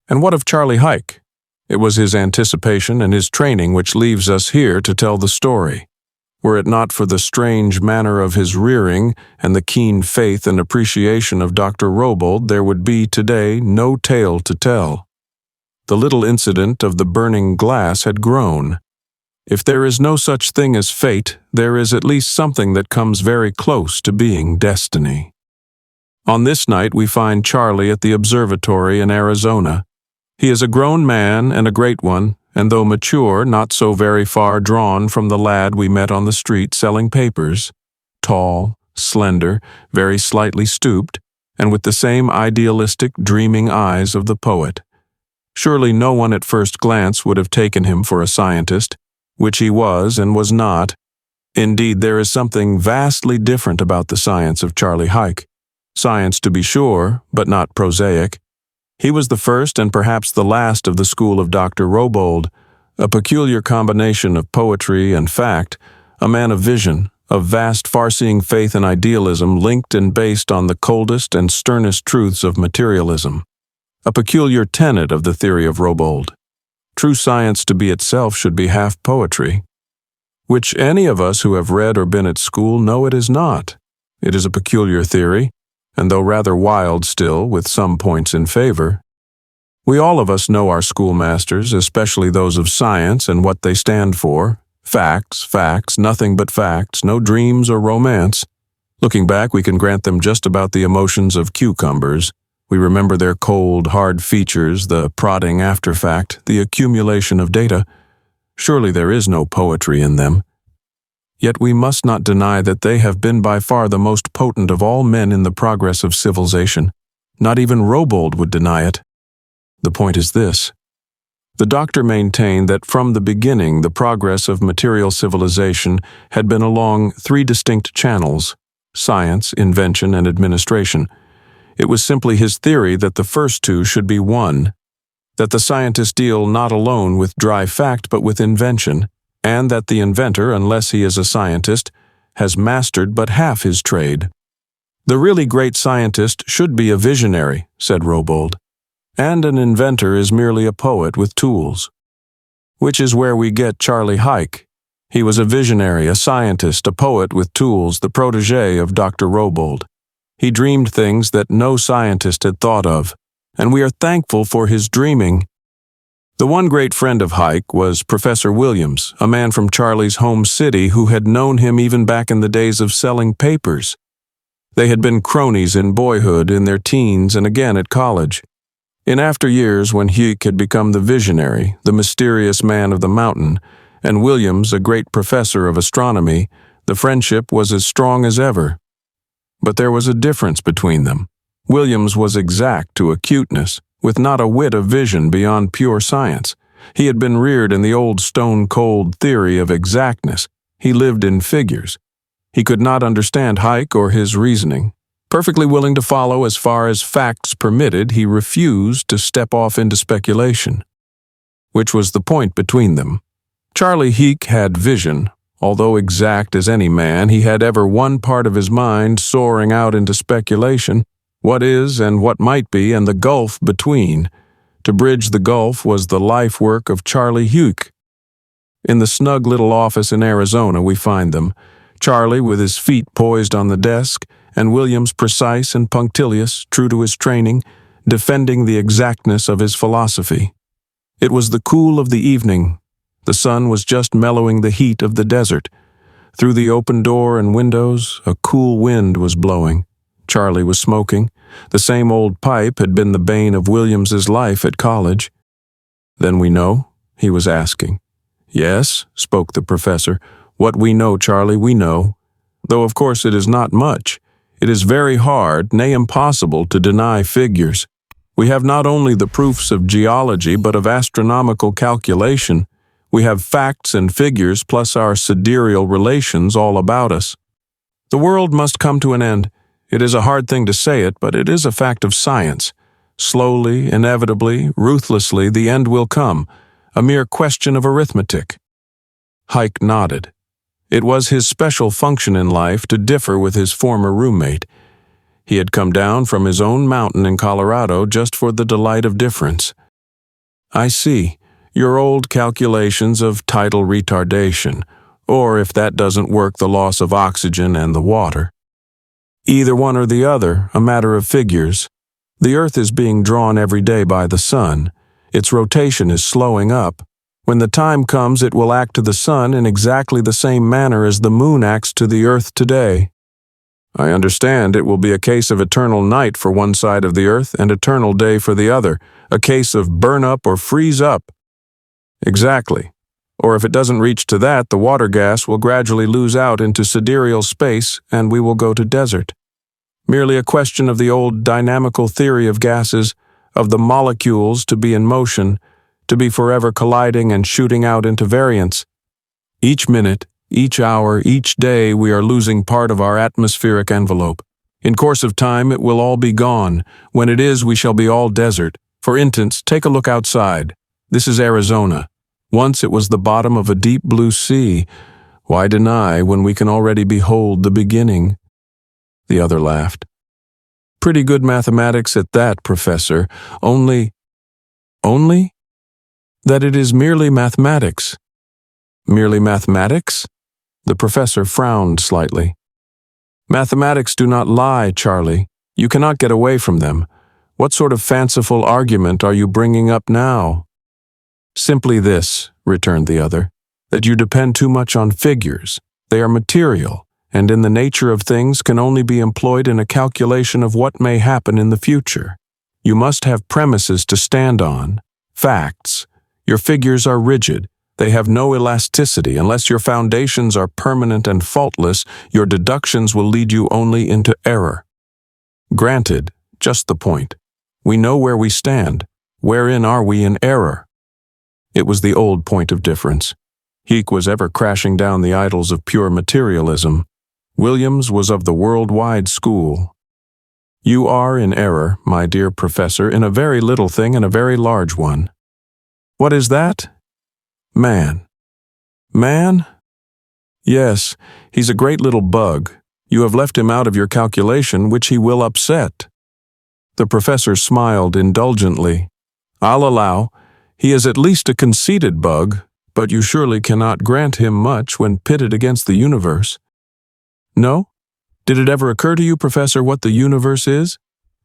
And what of Charley Huyck? It was his anticipation and his training which leaves us here to tell the story. Were it not for the strange manner of his rearing and the keen faith and appreciation of Dr. Robold, there would be today no tale to tell. The little incident of the burning glass had grown. If there is no such thing as fate, there is at least something that comes very close to being destiny. On this night we find Charley at the observatory in Arizona. He is a grown man and a great one, and though mature, not so very far drawn from the lad we met on the street selling papers. Tall, slender, very slightly stooped, and with the same idealistic, dreaming eyes of the poet. Surely no one at first glance would have taken him for a scientist, which he was and was not. Indeed, there is something vastly different about the science of Charley Huyck. Science, to be sure, but not prosaic. He was the first and perhaps the last of the school of Dr. Robold, a peculiar combination of poetry and fact, a man of vision, of vast far-seeing faith and idealism linked and based on the coldest and sternest truths of materialism. A peculiar tenet of the theory of Robold. True science to be itself should be half poetry, which any of us who have read or been at school know it is not. It is a peculiar theory, and though rather wild still, with some points in favor. We all of us know our schoolmasters, especially those of science and what they stand for. Facts, facts, nothing but facts, no dreams or romance. Looking back, we can grant them just about the emotions of cucumbers. We remember their cold, hard features, the prodding after fact, the accumulation of data. Surely there is no poetry in them. Yet we must not deny that they have been by far the most potent of all men in the progress of civilization. Not even Robold would deny it. The point is this. The doctor maintained that from the beginning the progress of material civilization had been along three distinct channels: science, invention, and administration. It was simply his theory that the first two should be one, that the scientists deal not alone with dry fact but with invention, and that the inventor, unless he is a scientist, has mastered but half his trade. The really great scientist should be a visionary, said Robold, and an inventor is merely a poet with tools. Which is where we get Charley Huyck. He was a visionary, a scientist, a poet with tools, the protégé of Dr. Robold. He dreamed things that no scientist had thought of, and we are thankful for his dreaming. The one great friend of Huyck was Professor Williams, a man from Charley's home city who had known him even back in the days of selling papers. They had been cronies in boyhood, in their teens, and again at college. In after years, when Huyck had become the visionary, the mysterious man of the mountain, and Williams a great professor of astronomy, the friendship was as strong as ever. But there was a difference between them. Williams was exact to acuteness, with not a whit of vision beyond pure science. He had been reared in the old stone-cold theory of exactness. He lived in figures. He could not understand Huyck or his reasoning. Perfectly willing to follow as far as facts permitted, he refused to step off into speculation. Which was the point between them. Charley Huyck had vision. Although exact as any man, he had ever one part of his mind soaring out into speculation, what is and what might be, and the gulf between. To bridge the gulf was the life work of Charley Huyck. In the snug little office in Arizona we find them, Charley with his feet poised on the desk, and Williams precise and punctilious, true to his training, defending the exactness of his philosophy. It was the cool of the evening. The sun was just mellowing the heat of the desert. Through the open door and windows, a cool wind was blowing. Charley was smoking. The same old pipe had been the bane of Williams's life at college. "Then we know?" he was asking. "Yes," spoke the professor. "What we know, Charley, we know. Though of course it is not much. It is very hard, nay impossible, to deny figures. We have not only the proofs of geology, but of astronomical calculation. We have facts and figures plus our sidereal relations all about us. The world must come to an end. It is a hard thing to say it, but it is a fact of science. Slowly, inevitably, ruthlessly, the end will come, a mere question of arithmetic." Huyck nodded. It was his special function in life to differ with his former roommate. He had come down from his own mountain in Colorado just for the delight of difference. "I see. Your old calculations of tidal retardation, or if that doesn't work, the loss of oxygen and the water. Either one or the other, a matter of figures. The Earth is being drawn every day by the sun. Its rotation is slowing up. When the time comes, it will act to the sun in exactly the same manner as the moon acts to the Earth today. I understand it will be a case of eternal night for one side of the Earth and eternal day for the other, a case of burn up or freeze up." "Exactly. Or if it doesn't reach to that, the water gas will gradually lose out into sidereal space and we will go to desert. Merely a question of the old dynamical theory of gases, of the molecules to be in motion, to be forever colliding and shooting out into variance. Each minute, each hour, each day we are losing part of our atmospheric envelope. In course of time it will all be gone. When it is, we shall be all desert. For instance, take a look outside. This is Arizona. Once it was the bottom of a deep blue sea. Why deny when we can already behold the beginning?" The other laughed. "Pretty good mathematics at that, Professor. Only that it is merely mathematics." "Merely mathematics?" The professor frowned slightly. "Mathematics do not lie, Charley. You cannot get away from them. What sort of fanciful argument are you bringing up now?" "Simply this," returned the other, "that you depend too much on figures. They are material, and in the nature of things can only be employed in a calculation of what may happen in the future. You must have premises to stand on, facts. Your figures are rigid. They have no elasticity. Unless your foundations are permanent and faultless, your deductions will lead you only into error. Granted, just the point. We know where we stand. Wherein are we in error?" It was the old point of difference. Huyck was ever crashing down the idols of pure materialism. Williams was of the worldwide school. "You are in error, my dear professor, in a very little thing and a very large one." "What is that?" "Man." "Man?" "Yes, he's a great little bug. You have left him out of your calculation, which he will upset." The professor smiled indulgently. "I'll allow. He is at least a conceited bug, but you surely cannot grant him much when pitted against the universe." "No? Did it ever occur to you, Professor, what the universe is?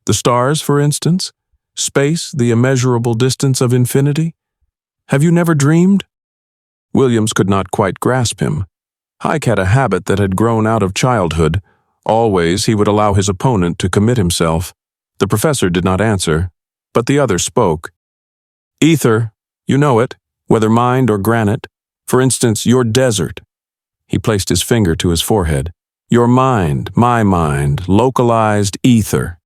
The stars, for instance? Space, the immeasurable distance of infinity? Have you never dreamed?" Williams could not quite grasp him. Huyck had a habit that had grown out of childhood. Always he would allow his opponent to commit himself. The professor did not answer, but the other spoke. "Ether, you know it, whether mind or granite. For instance, your desert." He placed his finger to his forehead. "Your mind, my mind, localized ether.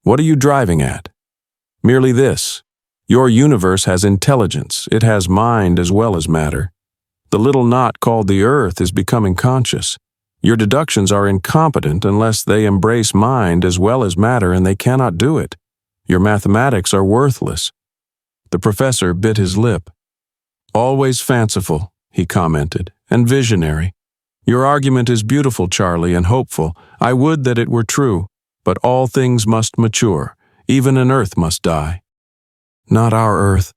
What are you driving at? Merely this. Your universe has intelligence. It has mind as well as matter. The little knot called the Earth is becoming conscious. Your deductions are incompetent unless they embrace mind as well as matter, and they cannot do it. Your mathematics are worthless." The professor bit his lip. "Always fanciful," he commented, "and visionary. Your argument is beautiful, Charley, and hopeful. I would that it were true, but all things must mature. Even an Earth must die." "Not our Earth.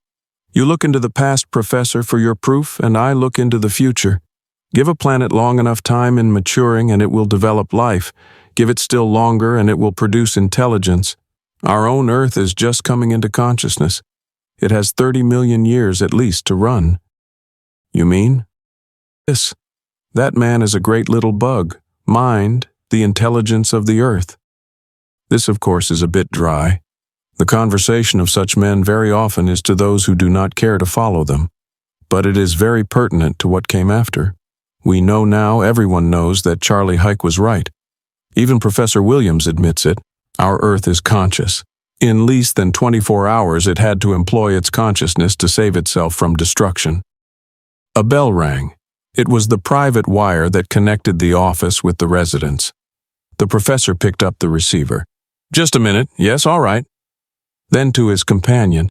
You look into the past, Professor, for your proof, and I look into the future. Give a planet long enough time in maturing and it will develop life. Give it still longer and it will produce intelligence. Our own Earth is just coming into consciousness. It has 30 million years at least to run. You mean? Yes. That man is a great little bug. Mind, the intelligence of the Earth. This, of course, is a bit dry. The conversation of such men very often is to those who do not care to follow them. But it is very pertinent to what came after. We know now, everyone knows, that Charley Huyck was right. Even Professor Williams admits it. Our Earth is conscious. In less than 24 hours it had to employ its consciousness to save itself from destruction. A bell rang. It was the private wire that connected the office with the residence. The professor picked up the receiver. "Just a minute. Yes, all right." Then to his companion,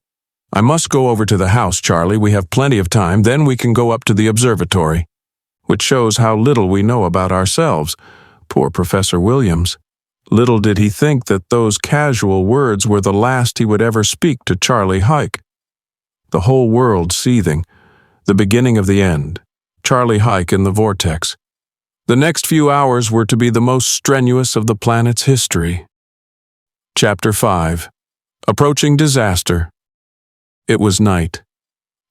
"I must go over to the house, Charley. We have plenty of time. Then we can go up to the observatory." Which shows how little we know about ourselves. Poor Professor Williams. Little did he think that those casual words were the last he would ever speak to Charley Huyck. The whole world seething. The beginning of the end. Charley Huyck in the vortex. The next few hours were to be the most strenuous of the planet's history. Chapter 5. Approaching disaster. It was night.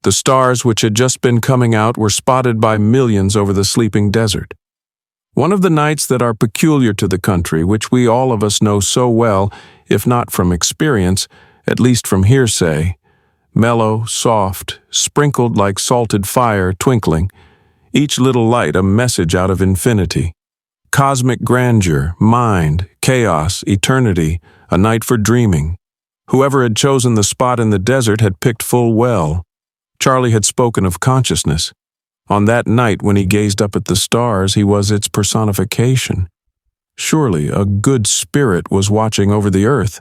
The stars which had just been coming out were spotted by millions over the sleeping desert. One of the nights that are peculiar to the country, which we all of us know so well, if not from experience, at least from hearsay. Mellow, soft, sprinkled like salted fire, twinkling, each little light a message out of infinity. Cosmic grandeur, mind, chaos, eternity, a night for dreaming. Whoever had chosen the spot in the desert had picked full well. Charley had spoken of consciousness. On that night when he gazed up at the stars, he was its personification. Surely a good spirit was watching over the earth.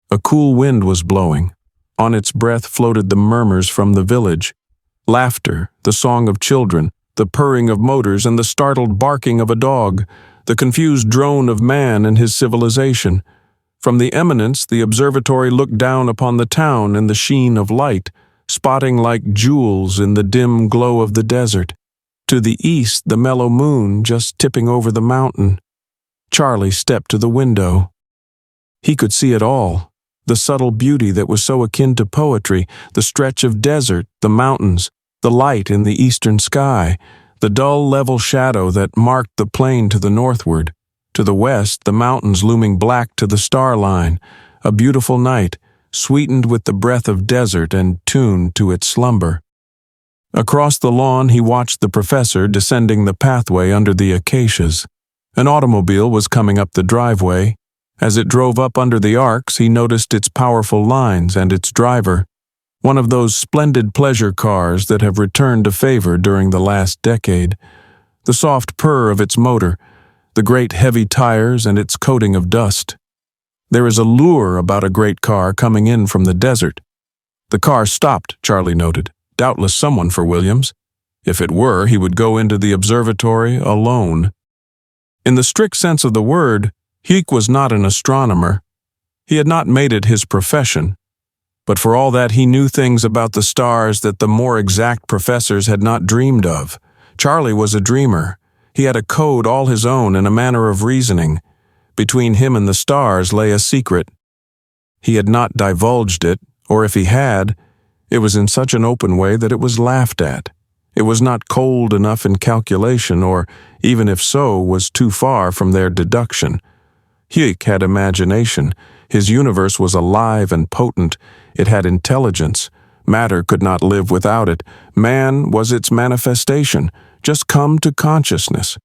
A cool wind was blowing. On its breath floated the murmurs from the village. Laughter, the song of children, the purring of motors and the startled barking of a dog, the confused drone of man and his civilization. From the eminence, the observatory looked down upon the town in the sheen of light, spotting like jewels in the dim glow of the desert. To the east, the mellow moon just tipping over the mountain. Charley stepped to the window. He could see it all. The subtle beauty that was so akin to poetry, the stretch of desert, the mountains, the light in the eastern sky, the dull level shadow that marked the plain to the northward. To the west, the mountains looming black to the star line. A beautiful night, sweetened with the breath of desert and tuned to its slumber. Across the lawn he watched the professor descending the pathway under the acacias. An automobile was coming up the driveway. As it drove up under the arcs, he noticed its powerful lines and its driver. One of those splendid pleasure cars that have returned to favor during the last decade. The soft purr of its motor, the great heavy tires and its coating of dust. There is a lure about a great car coming in from the desert. The car stopped, Charley noted. Doubtless someone for Williams. If it were, he would go into the observatory alone. In the strict sense of the word, Huyck was not an astronomer. He had not made it his profession. But for all that, he knew things about the stars that the more exact professors had not dreamed of. Charley was a dreamer. He had a code all his own and a manner of reasoning. Between him and the stars lay a secret. He had not divulged it, or if he had, it was in such an open way that it was laughed at. It was not cold enough in calculation, or, even if so, was too far from their deduction. Huyck had imagination. His universe was alive and potent. It had intelligence. Matter could not live without it. Man was its manifestation, just come to consciousness.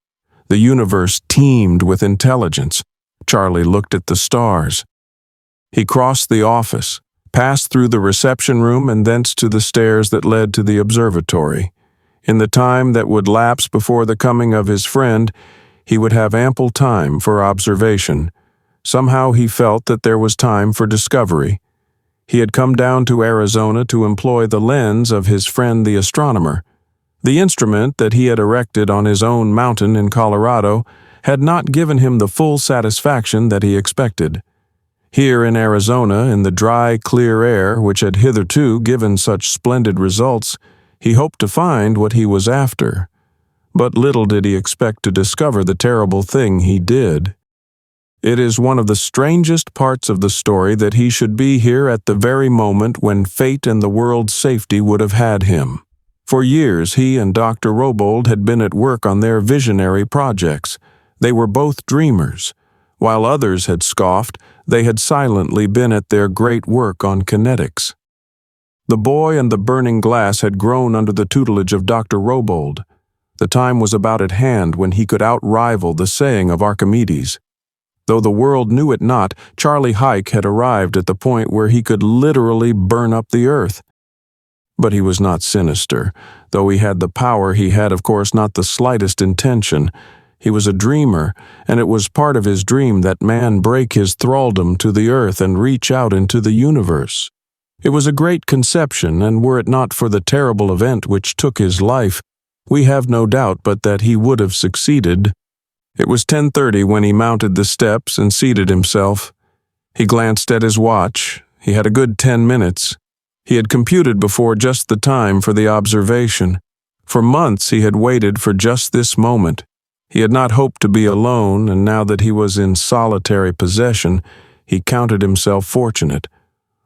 The universe teemed with intelligence. Charley looked at the stars. He crossed the office, passed through the reception room and thence to the stairs that led to the observatory. In the time that would lapse before the coming of his friend, he would have ample time for observation. Somehow he felt that there was time for discovery. He had come down to Arizona to employ the lens of his friend the astronomer. The instrument that he had erected on his own mountain in Colorado had not given him the full satisfaction that he expected. Here in Arizona, in the dry, clear air which had hitherto given such splendid results, he hoped to find what he was after. But little did he expect to discover the terrible thing he did. It is one of the strangest parts of the story that he should be here at the very moment when fate and the world's safety would have had him. For years, he and Dr. Robold had been at work on their visionary projects. They were both dreamers. While others had scoffed, they had silently been at their great work on kinetics. The boy and the burning glass had grown under the tutelage of Dr. Robold. The time was about at hand when he could outrival the saying of Archimedes. Though the world knew it not, Charley Huyck had arrived at the point where he could literally burn up the earth. But he was not sinister. Though he had the power, he had, of course, not the slightest intention. He was a dreamer, and it was part of his dream that man break his thraldom to the earth and reach out into the universe. It was a great conception, and were it not for the terrible event which took his life, we have no doubt but that he would have succeeded. It was 10:30 when he mounted the steps and seated himself. He glanced at his watch. He had a good 10 minutes. He had computed before just the time for the observation. For months he had waited for just this moment. He had not hoped to be alone, and now that he was in solitary possession, he counted himself fortunate.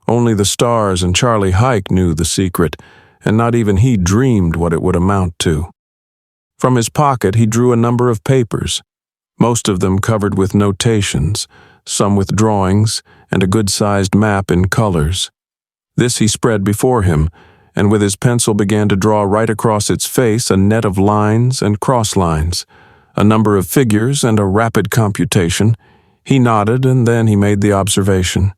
Only the stars and Charley Huyck knew the secret, and not even he dreamed what it would amount to. From his pocket he drew a number of papers, most of them covered with notations, some with drawings, and a good-sized map in colors. This he spread before him, and with his pencil began to draw right across its face a net of lines and cross-lines, a number of figures and a rapid computation. He nodded, and then he made the observation.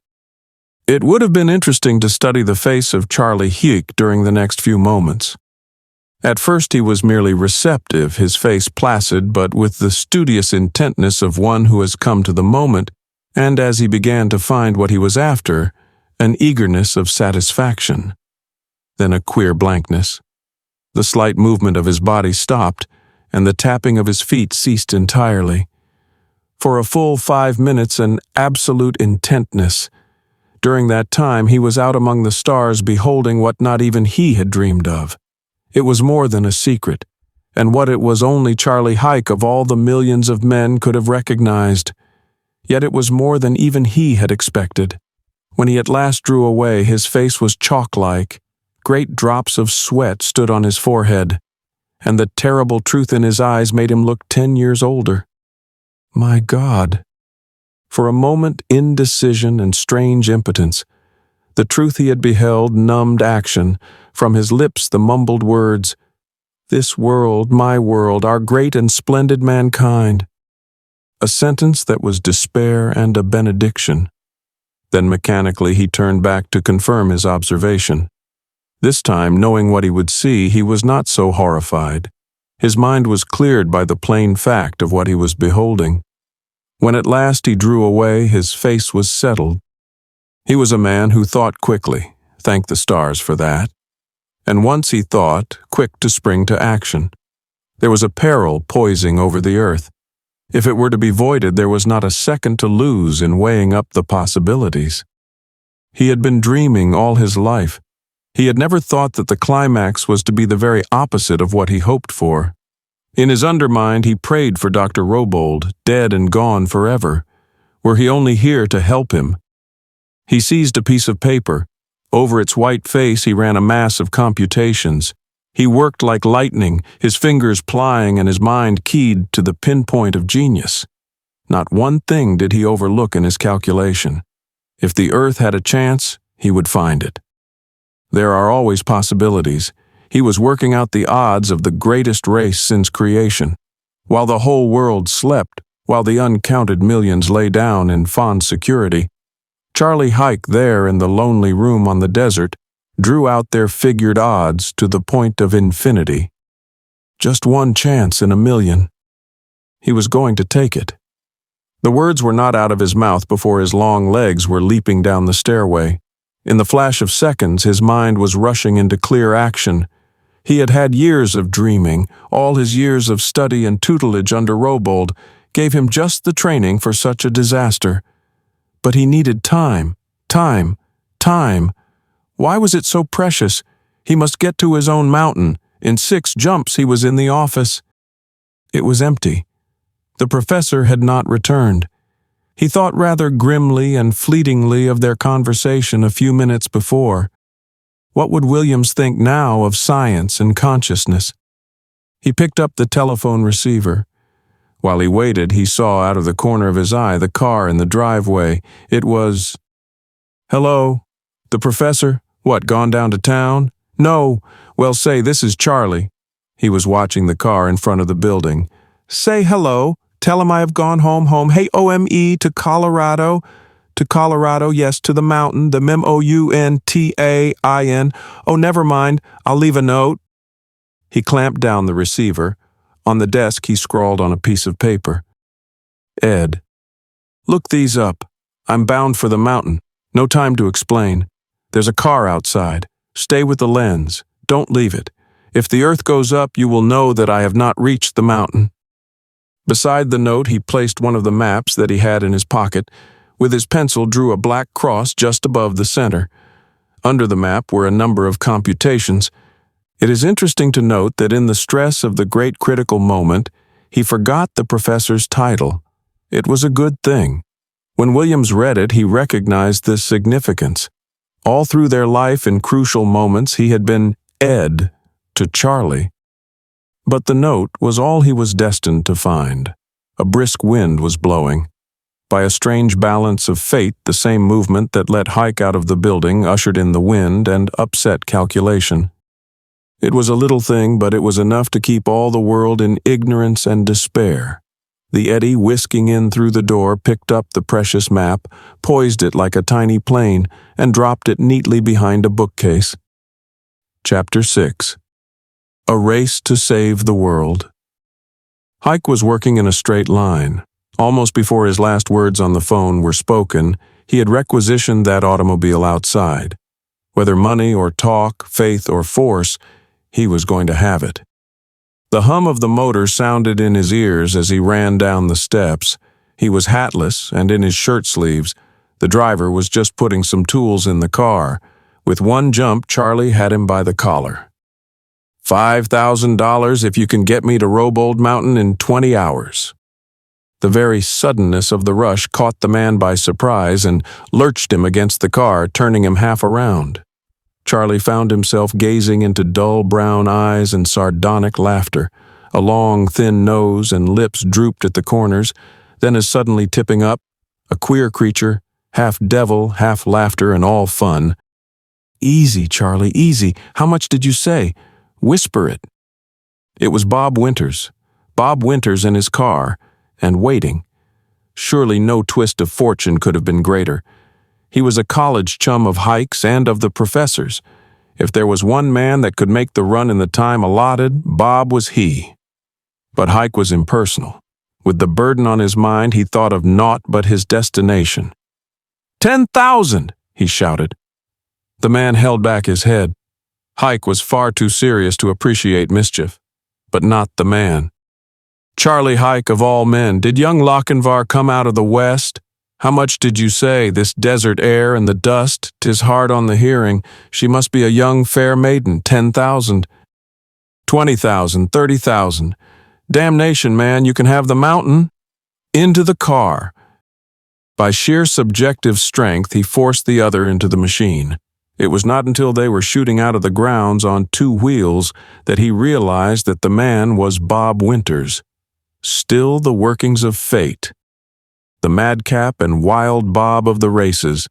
It would have been interesting to study the face of Charley Huyck during the next few moments. At first he was merely receptive, his face placid, but with the studious intentness of one who has come to the moment, and as he began to find what he was after, an eagerness of satisfaction. Then a queer blankness. The slight movement of his body stopped, and the tapping of his feet ceased entirely. For a full 5 minutes, an absolute intentness. During that time, he was out among the stars beholding what not even he had dreamed of. It was more than a secret, and what it was only Charley Huyck of all the millions of men could have recognized. Yet it was more than even he had expected. When he at last drew away, his face was chalk-like. Great drops of sweat stood on his forehead, and the terrible truth in his eyes made him look 10 years older. My God! For a moment, indecision and strange impotence. The truth he had beheld numbed action. From his lips the mumbled words, "This world, my world, our great and splendid mankind." A sentence that was despair and a benediction. Then mechanically he turned back to confirm his observation. This time, knowing what he would see, he was not so horrified. His mind was cleared by the plain fact of what he was beholding. When at last he drew away, his face was settled. He was a man who thought quickly, thank the stars for that. And once he thought, quick to spring to action. There was a peril poising over the earth. If it were to be voided, there was not a second to lose in weighing up the possibilities. He had been dreaming all his life. He had never thought that the climax was to be the very opposite of what he hoped for. In his undermind, he prayed for Dr. Robold, dead and gone forever. Were he only here to help him? He seized a piece of paper. Over its white face he ran a mass of computations. He worked like lightning, his fingers plying and his mind keyed to the pinpoint of genius. Not one thing did he overlook in his calculation. If the earth had a chance, he would find it. There are always possibilities. He was working out the odds of the greatest race since creation. While the whole world slept, while the uncounted millions lay down in fond security, Charley Huyck there in the lonely room on the desert drew out their figured odds to the point of infinity. Just one chance in a million. He was going to take it. The words were not out of his mouth before his long legs were leaping down the stairway. In the flash of seconds, his mind was rushing into clear action. He had had years of dreaming. All his years of study and tutelage under Robold gave him just the training for such a disaster. But he needed time. Why was it so precious? He must get to his own mountain. In 6 jumps he was in the office. It was empty. The professor had not returned. He thought rather grimly and fleetingly of their conversation a few minutes before. What would Williams think now of science and consciousness? He picked up the telephone receiver. While he waited, he saw out of the corner of his eye the car in the driveway. It was... "Hello? The professor? What, gone down to town?" "No. Well, say, this is Charlie." He was watching the car in front of the building. "Say hello. Tell him I have gone home. Hey, OME, to Colorado. To Colorado, yes, to the mountain, the MOUNTAIN. Oh, never mind. I'll leave a note." He clamped down the receiver. On the desk, he scrawled on a piece of paper. "Ed, look these up. I'm bound for the mountain. No time to explain. There's a car outside. Stay with the lens. Don't leave it. If the earth goes up, you will know that I have not reached the mountain." Beside the note, he placed one of the maps that he had in his pocket. With his pencil, drew a black cross just above the center. Under the map were a number of computations. It is interesting to note that in the stress of the great critical moment, he forgot the professor's title. It was a good thing. When Williams read it, he recognized this significance. All through their life in crucial moments, he had been Ed to Charlie. But the note was all he was destined to find. A brisk wind was blowing. By a strange balance of fate, the same movement that let Huyck out of the building ushered in the wind and upset calculation. It was a little thing, but it was enough to keep all the world in ignorance and despair. The eddy whisking in through the door picked up the precious map, poised it like a tiny plane, and dropped it neatly behind a bookcase. Chapter 6. A Race to Save the World. Huyck was working in a straight line. Almost before his last words on the phone were spoken, he had requisitioned that automobile outside. Whether money or talk, faith or force, he was going to have it. The hum of the motor sounded in his ears as he ran down the steps. He was hatless and in his shirt sleeves. The driver was just putting some tools in the car. With one jump, Charlie had him by the collar. $5,000 if you can get me to Robold Mountain in 20 hours. The very suddenness of the rush caught the man by surprise and lurched him against the car, turning him half around. Charlie found himself gazing into dull brown eyes and sardonic laughter. A long, thin nose and lips drooped at the corners, then as suddenly tipping up, a queer creature, half devil, half laughter, and all fun. "Easy, Charlie, easy. How much did you say? Whisper it." It was Bob Winters. Bob Winters in his car, and waiting. Surely no twist of fortune could have been greater. He was a college chum of Huyck's and of the professor's. If there was one man that could make the run in the time allotted, Bob was he. But Huyck was impersonal. With the burden on his mind, he thought of naught but his destination. 10,000! He shouted. The man held back his head. Huyck was far too serious to appreciate mischief, but not the man. Charley Huyck of all men, did young Lochinvar come out of the west? How much did you say, this desert air and the dust? 'Tis hard on the hearing. She must be a young fair maiden. 10,000. 20,000, 30,000. Damnation, man, you can have the mountain. Into the car. By sheer subjective strength, he forced the other into the machine. It was not until they were shooting out of the grounds on 2 wheels that he realized that the man was Bob Winters. Still the workings of fate. The madcap and wild Bob of the races.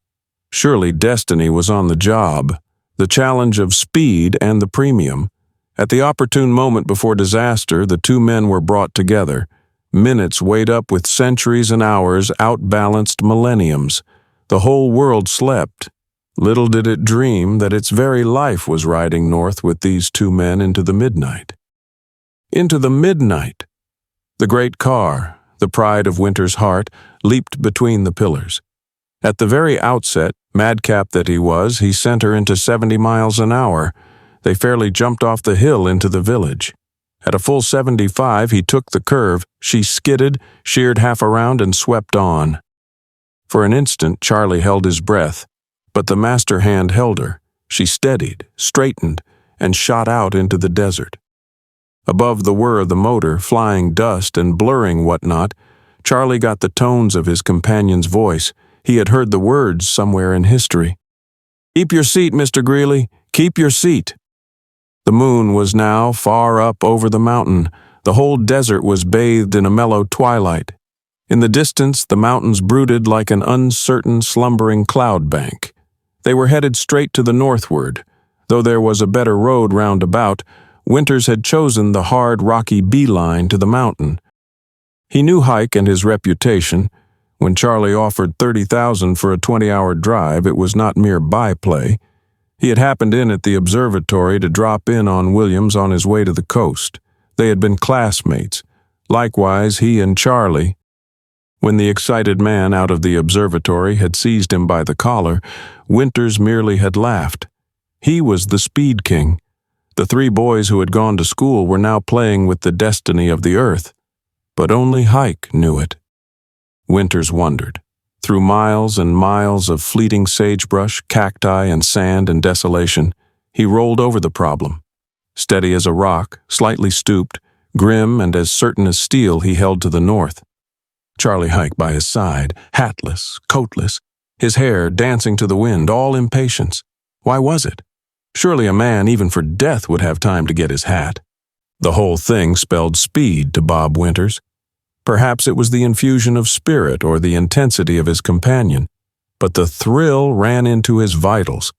Surely destiny was on the job. The challenge of speed and the premium. At the opportune moment before disaster, the 2 men were brought together. Minutes weighed up with centuries and hours outbalanced millenniums. The whole world slept. Little did it dream that its very life was riding north with these 2 men into the midnight. Into the midnight! The great car, the pride of Winter's heart, leaped between the pillars. At the very outset, madcap that he was, he sent her into 70 miles an hour. They fairly jumped off the hill into the village. At a full 75, he took the curve. She skidded, sheared half around, and swept on. For an instant, Charlie held his breath, but the master hand held her. She steadied, straightened, and shot out into the desert. Above the whir of the motor, flying dust and blurring whatnot, Charley got the tones of his companion's voice. He had heard the words somewhere in history. "Keep your seat, Mr. Greeley. Keep your seat." The moon was now far up over the mountain. The whole desert was bathed in a mellow twilight. In the distance, the mountains brooded like an uncertain, slumbering cloud bank. They were headed straight to the northward. Though there was a better road round about, Winters had chosen the hard, rocky beeline to the mountain. He knew Huyck and his reputation. When Charley offered $30,000 for a 20-hour drive, it was not mere byplay. He had happened in at the observatory to drop in on Williams on his way to the coast. They had been classmates. Likewise, he and Charley. When the excited man out of the observatory had seized him by the collar, Winters merely had laughed. He was the Speed King. The three boys who had gone to school were now playing with the destiny of the earth. But only Huyck knew it. Winters wondered. Through miles and miles of fleeting sagebrush, cacti, and sand and desolation, he rolled over the problem. Steady as a rock, slightly stooped, grim and as certain as steel, he held to the north. Charley Huyck by his side, hatless, coatless, his hair dancing to the wind, all impatience. Why was it? Surely a man, even for death, would have time to get his hat. The whole thing spelled speed to Bob Winters. Perhaps it was the infusion of spirit or the intensity of his companion, but the thrill ran into his vitals.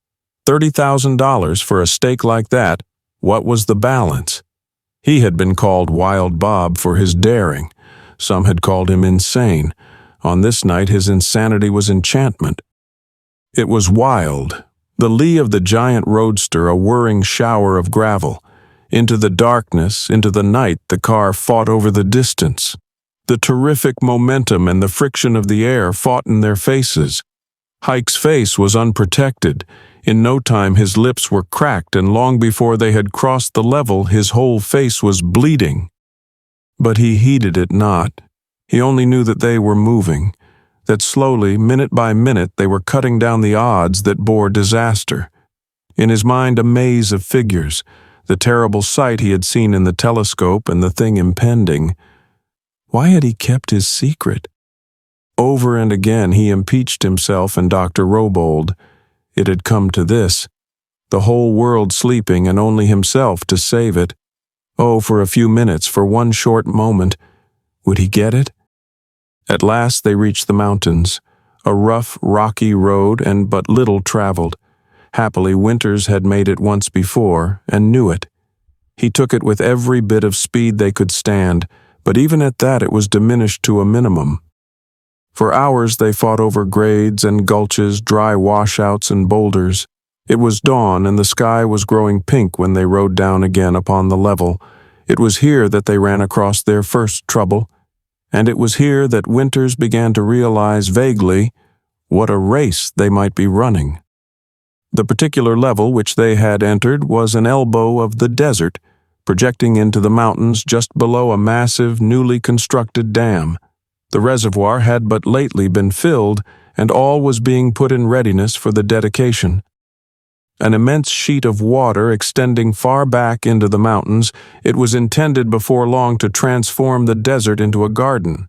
$30,000 for a stake like that, what was the balance? He had been called Wild Bob for his daring. Some had called him insane. On this night his insanity was enchantment. It was wild. The lee of the giant roadster, a whirring shower of gravel. Into the darkness, into the night, the car fought over the distance. The terrific momentum and the friction of the air fought in their faces. Huyck's face was unprotected. In no time his lips were cracked, and long before they had crossed the level, his whole face was bleeding. But he heeded it not. He only knew that they were moving, that slowly, minute by minute, they were cutting down the odds that bore disaster. In his mind a maze of figures, the terrible sight he had seen in the telescope and the thing impending. Why had he kept his secret? Over and again he impeached himself and Dr. Robold. It had come to this. The whole world sleeping and only himself to save it. Oh, for a few minutes, for one short moment. Would he get it? At last they reached the mountains. A rough, rocky road and but little traveled. Happily, Winters had made it once before and knew it. He took it with every bit of speed they could stand, but even at that it was diminished to a minimum. For hours they fought over grades and gulches, dry washouts and boulders. It was dawn and the sky was growing pink when they rode down again upon the level. It was here that they ran across their first trouble, and it was here that Winters began to realize vaguely what a race they might be running. The particular level which they had entered was an elbow of the desert, projecting into the mountains just below a massive, newly constructed dam. The reservoir had but lately been filled, and all was being put in readiness for the dedication. An immense sheet of water extending far back into the mountains, it was intended before long to transform the desert into a garden.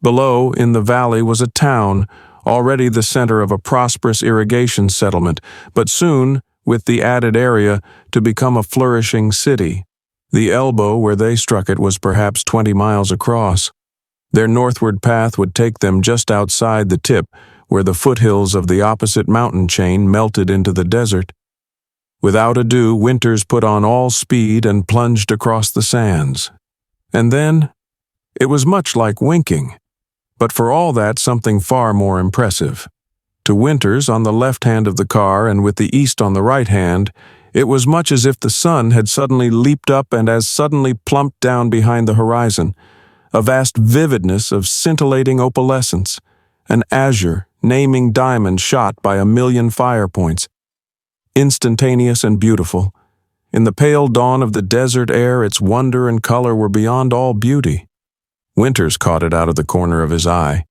Below, in the valley, was a town, already the center of a prosperous irrigation settlement, but soon, with the added area, to become a flourishing city. The elbow where they struck it was perhaps 20 miles across. Their northward path would take them just outside the tip, where the foothills of the opposite mountain chain melted into the desert. Without ado, Winters put on all speed and plunged across the sands. And then, it was much like winking, but for all that something far more impressive. To Winters, on the left hand of the car and with the east on the right hand, it was much as if the sun had suddenly leaped up and as suddenly plumped down behind the horizon, a vast vividness of scintillating opalescence, an azure, naming diamond shot by a million fire points. Instantaneous and beautiful. In the pale dawn of the desert air, its wonder and color were beyond all beauty. Winters caught it out of the corner of his eye.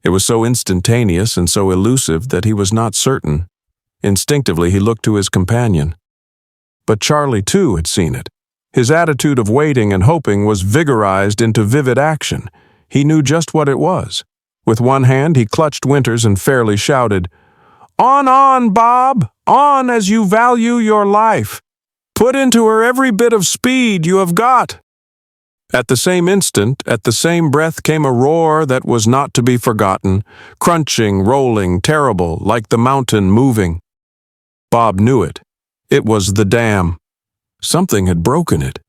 It was so instantaneous and so elusive that he was not certain. Instinctively he looked to his companion. But Charley, too, had seen it. His attitude of waiting and hoping was vigorized into vivid action. He knew just what it was. With one hand, he clutched Winters and fairly shouted, on, Bob! On as you value your life! Put into her every bit of speed you have got!" At the same instant, at the same breath, came a roar that was not to be forgotten, crunching, rolling, terrible, like the mountain moving. Bob knew it. It was the dam. Something had broken it.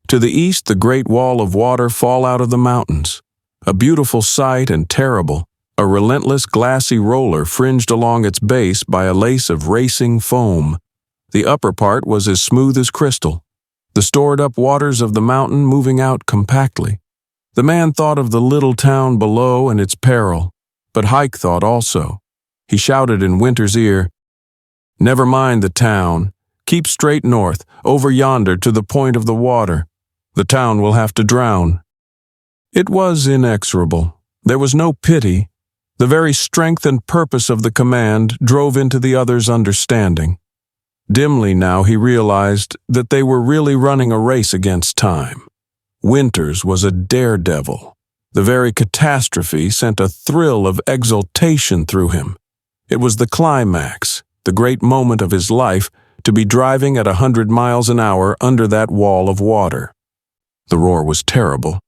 To the east, the great wall of water fall out of the mountains. A beautiful sight and terrible, a relentless glassy roller fringed along its base by a lace of racing foam. The upper part was as smooth as crystal, the stored-up waters of the mountain moving out compactly. The man thought of the little town below and its peril, but Huyck thought also. He shouted in Winter's ear, "Never mind the town. Keep straight north, over yonder to the point of the water. The town will have to drown." It was inexorable. There was no pity. The very strength and purpose of the command drove into the other's understanding. Dimly now he realized that they were really running a race against time. Winters was a daredevil. The very catastrophe sent a thrill of exultation through him. It was the climax, the great moment of his life, to be driving at 100 miles an hour under that wall of water. The roar was terrible.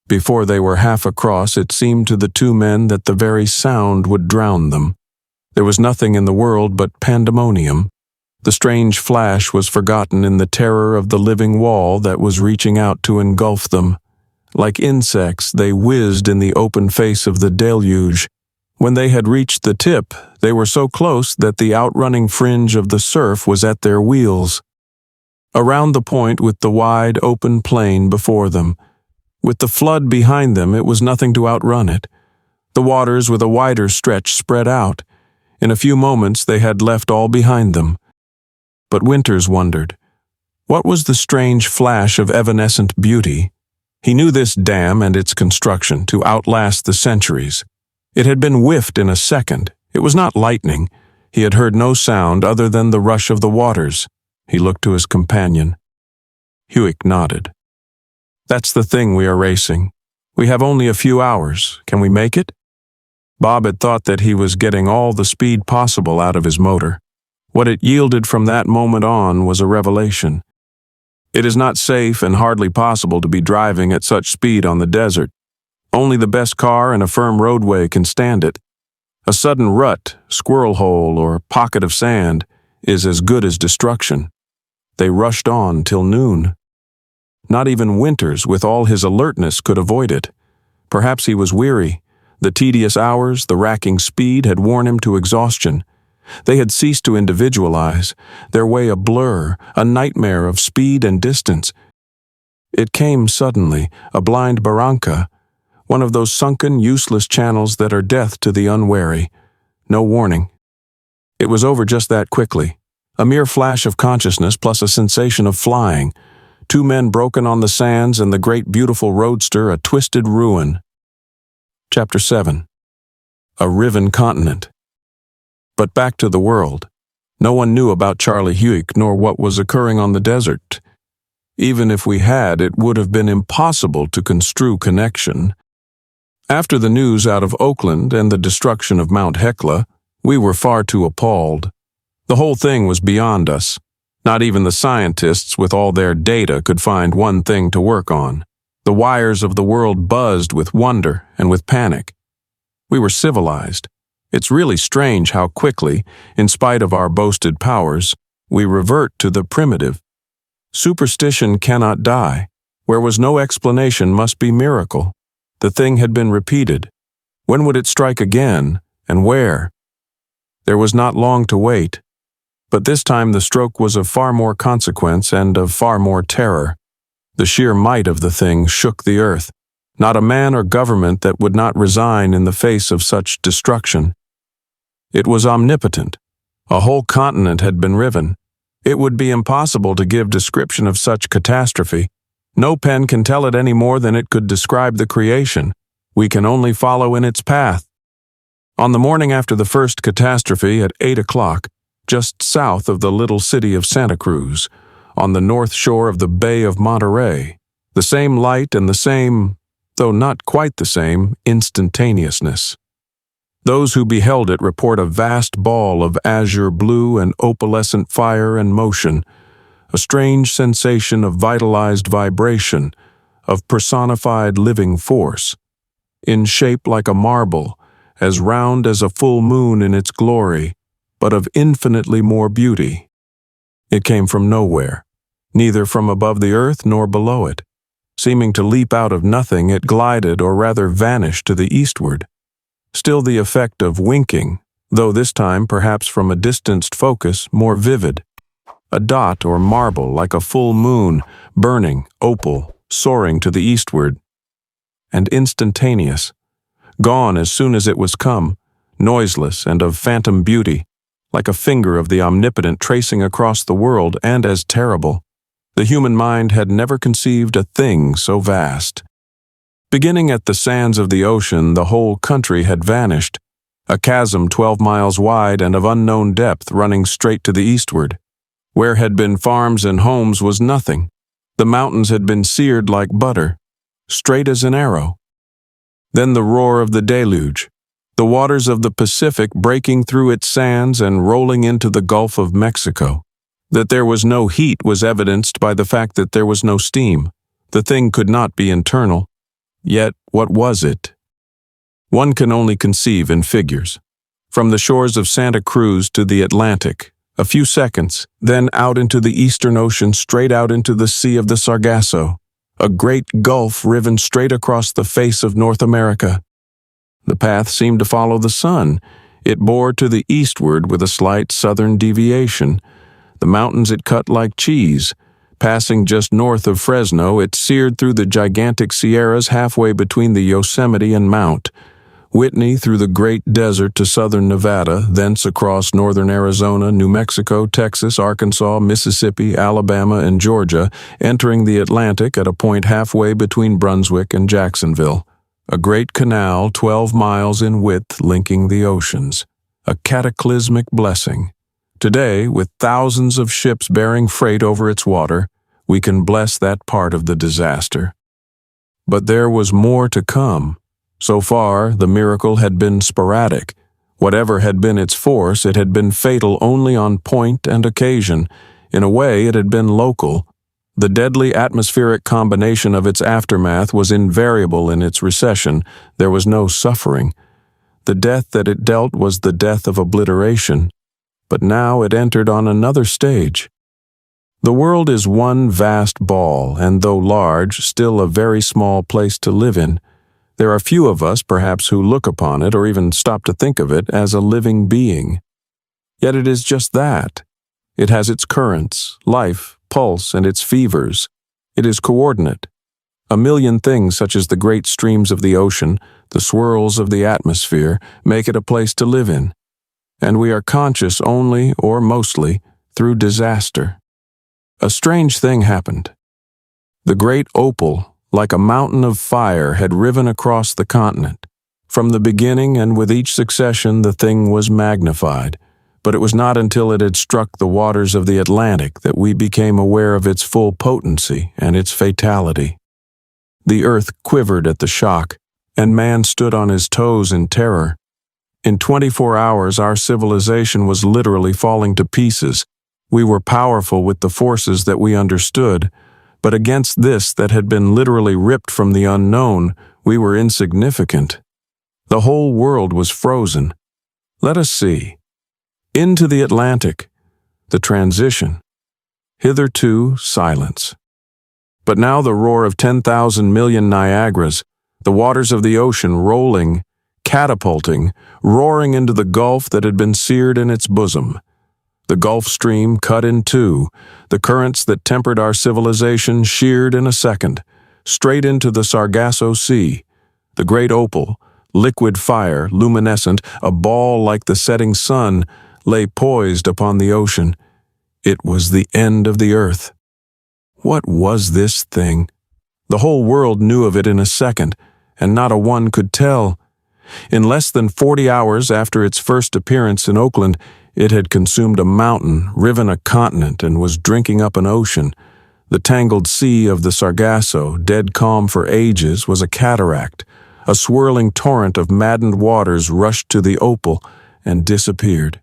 Before they were half across, it seemed to the two men that the very sound would drown them. There was nothing in the world but pandemonium. The strange flash was forgotten in the terror of the living wall that was reaching out to engulf them. Like insects, they whizzed in the open face of the deluge. When they had reached the tip, they were so close that the outrunning fringe of the surf was at their wheels. Around the point, with the wide, open plain before them, with the flood behind them, it was nothing to outrun it. The waters with a wider stretch spread out. In a few moments they had left all behind them. But Winters wondered, what was the strange flash of evanescent beauty? He knew this dam and its construction to outlast the centuries. It had been whiffed in a second. It was not lightning. He had heard no sound other than the rush of the waters. He looked to his companion. Huyck nodded. "That's the thing we are racing. We have only a few hours. Can we make it?" Bob had thought that he was getting all the speed possible out of his motor. What it yielded from that moment on was a revelation. It is not safe and hardly possible to be driving at such speed on the desert. Only the best car and a firm roadway can stand it. A sudden rut, squirrel hole, or pocket of sand is as good as destruction. They rushed on till noon. Not even Winters, with all his alertness, could avoid it. Perhaps he was weary. The tedious hours, the racking speed had worn him to exhaustion. They had ceased to individualize, their way a blur, a nightmare of speed and distance. It came suddenly, a blind barranca, one of those sunken, useless channels that are death to the unwary. No warning. It was over just that quickly. A mere flash of consciousness plus a sensation of flying. Two men broken on the sands and the great beautiful roadster a twisted ruin. Chapter 7. A riven continent. But back to the world. No one knew about Charley Huyck nor what was occurring on the desert. Even if we had, it would have been impossible to construe connection. After the news out of Oakland and the destruction of Mount Hecla, we were far too appalled. The whole thing was beyond us. Not even the scientists with all their data could find one thing to work on. The wires of the world buzzed with wonder and with panic. We were civilized. It's really strange how quickly, in spite of our boasted powers, we revert to the primitive. Superstition cannot die. Where was no explanation must be miracle. The thing had been repeated. When would it strike again, and where? There was not long to wait. But this time the stroke was of far more consequence and of far more terror. The sheer might of the thing shook the earth. Not a man or government that would not resign in the face of such destruction. It was omnipotent. A whole continent had been riven. It would be impossible to give description of such catastrophe. No pen can tell it any more than it could describe the creation. We can only follow in its path. On the morning after the first catastrophe at 8 o'clock, just south of the little city of Santa Cruz, on the north shore of the Bay of Monterey, the same light and the same, though not quite the same, instantaneousness. Those who beheld it report a vast ball of azure blue and opalescent fire and motion, a strange sensation of vitalized vibration, of personified living force, in shape like a marble, as round as a full moon in its glory, but of infinitely more beauty. It came from nowhere, neither from above the earth nor below it. Seeming to leap out of nothing, it glided, or rather vanished, to the eastward. Still the effect of winking, though this time perhaps from a distanced focus, more vivid. A dot or marble like a full moon, burning, opal, soaring to the eastward. And instantaneous, gone as soon as it was come, noiseless and of phantom beauty, like a finger of the omnipotent tracing across the world, and as terrible. The human mind had never conceived a thing so vast. Beginning at the sands of the ocean, the whole country had vanished, a chasm 12 miles wide and of unknown depth running straight to the eastward. Where had been farms and homes was nothing. The mountains had been seared like butter, straight as an arrow. Then the roar of the deluge, the waters of the Pacific breaking through its sands and rolling into the Gulf of Mexico. That there was no heat was evidenced by the fact that there was no steam. The thing could not be internal. Yet, what was it? One can only conceive in figures. From the shores of Santa Cruz to the Atlantic, a few seconds, then out into the Eastern Ocean, straight out into the Sea of the Sargasso, a great gulf riven straight across the face of North America. The path seemed to follow the sun. It bore to the eastward with a slight southern deviation. The mountains it cut like cheese. Passing just north of Fresno, it seared through the gigantic Sierras halfway between the Yosemite and Mount Whitney, through the Great Desert to southern Nevada, thence across northern Arizona, New Mexico, Texas, Arkansas, Mississippi, Alabama, and Georgia, entering the Atlantic at a point halfway between Brunswick and Jacksonville. A great canal 12 miles in width linking the oceans. A cataclysmic blessing. Today, with thousands of ships bearing freight over its water, we can bless that part of the disaster. But there was more to come. So far, the miracle had been sporadic. Whatever had been its force, it had been fatal only on point and occasion. In a way, it had been local. The deadly atmospheric combination of its aftermath was invariable in its recession. There was no suffering. The death that it dealt was the death of obliteration. But now it entered on another stage. The world is one vast ball, and though large, still a very small place to live in. There are few of us, perhaps, who look upon it, or even stop to think of it, as a living being. Yet it is just that. It has its currents, life, pulse, and its fevers. It is coordinate. A million things, such as the great streams of the ocean, the swirls of the atmosphere, make it a place to live in. And we are conscious only, or mostly, through disaster. A strange thing happened. The great opal, like a mountain of fire, had riven across the continent. From the beginning and with each succession, the thing was magnified. But it was not until it had struck the waters of the Atlantic that we became aware of its full potency and its fatality. The earth quivered at the shock, and man stood on his toes in terror. In 24 hours, our civilization was literally falling to pieces. We were powerful with the forces that we understood, but against this that had been literally ripped from the unknown, we were insignificant. The whole world was frozen. Let us see. Into the Atlantic, the transition. Hitherto, silence. But now the roar of 10,000 million Niagaras, the waters of the ocean rolling, catapulting, roaring into the gulf that had been seared in its bosom. The Gulf Stream cut in two, the currents that tempered our civilization sheared in a second, straight into the Sargasso Sea. The great opal, liquid fire, luminescent, a ball like the setting sun, lay poised upon the ocean. It was the end of the earth. What was this thing? The whole world knew of it in a second, and not a one could tell. In less than 40 hours after its first appearance in Oakland, it had consumed a mountain, riven a continent, and was drinking up an ocean. The tangled sea of the Sargasso, dead calm for ages, was a cataract. A swirling torrent of maddened waters rushed to the opal and disappeared.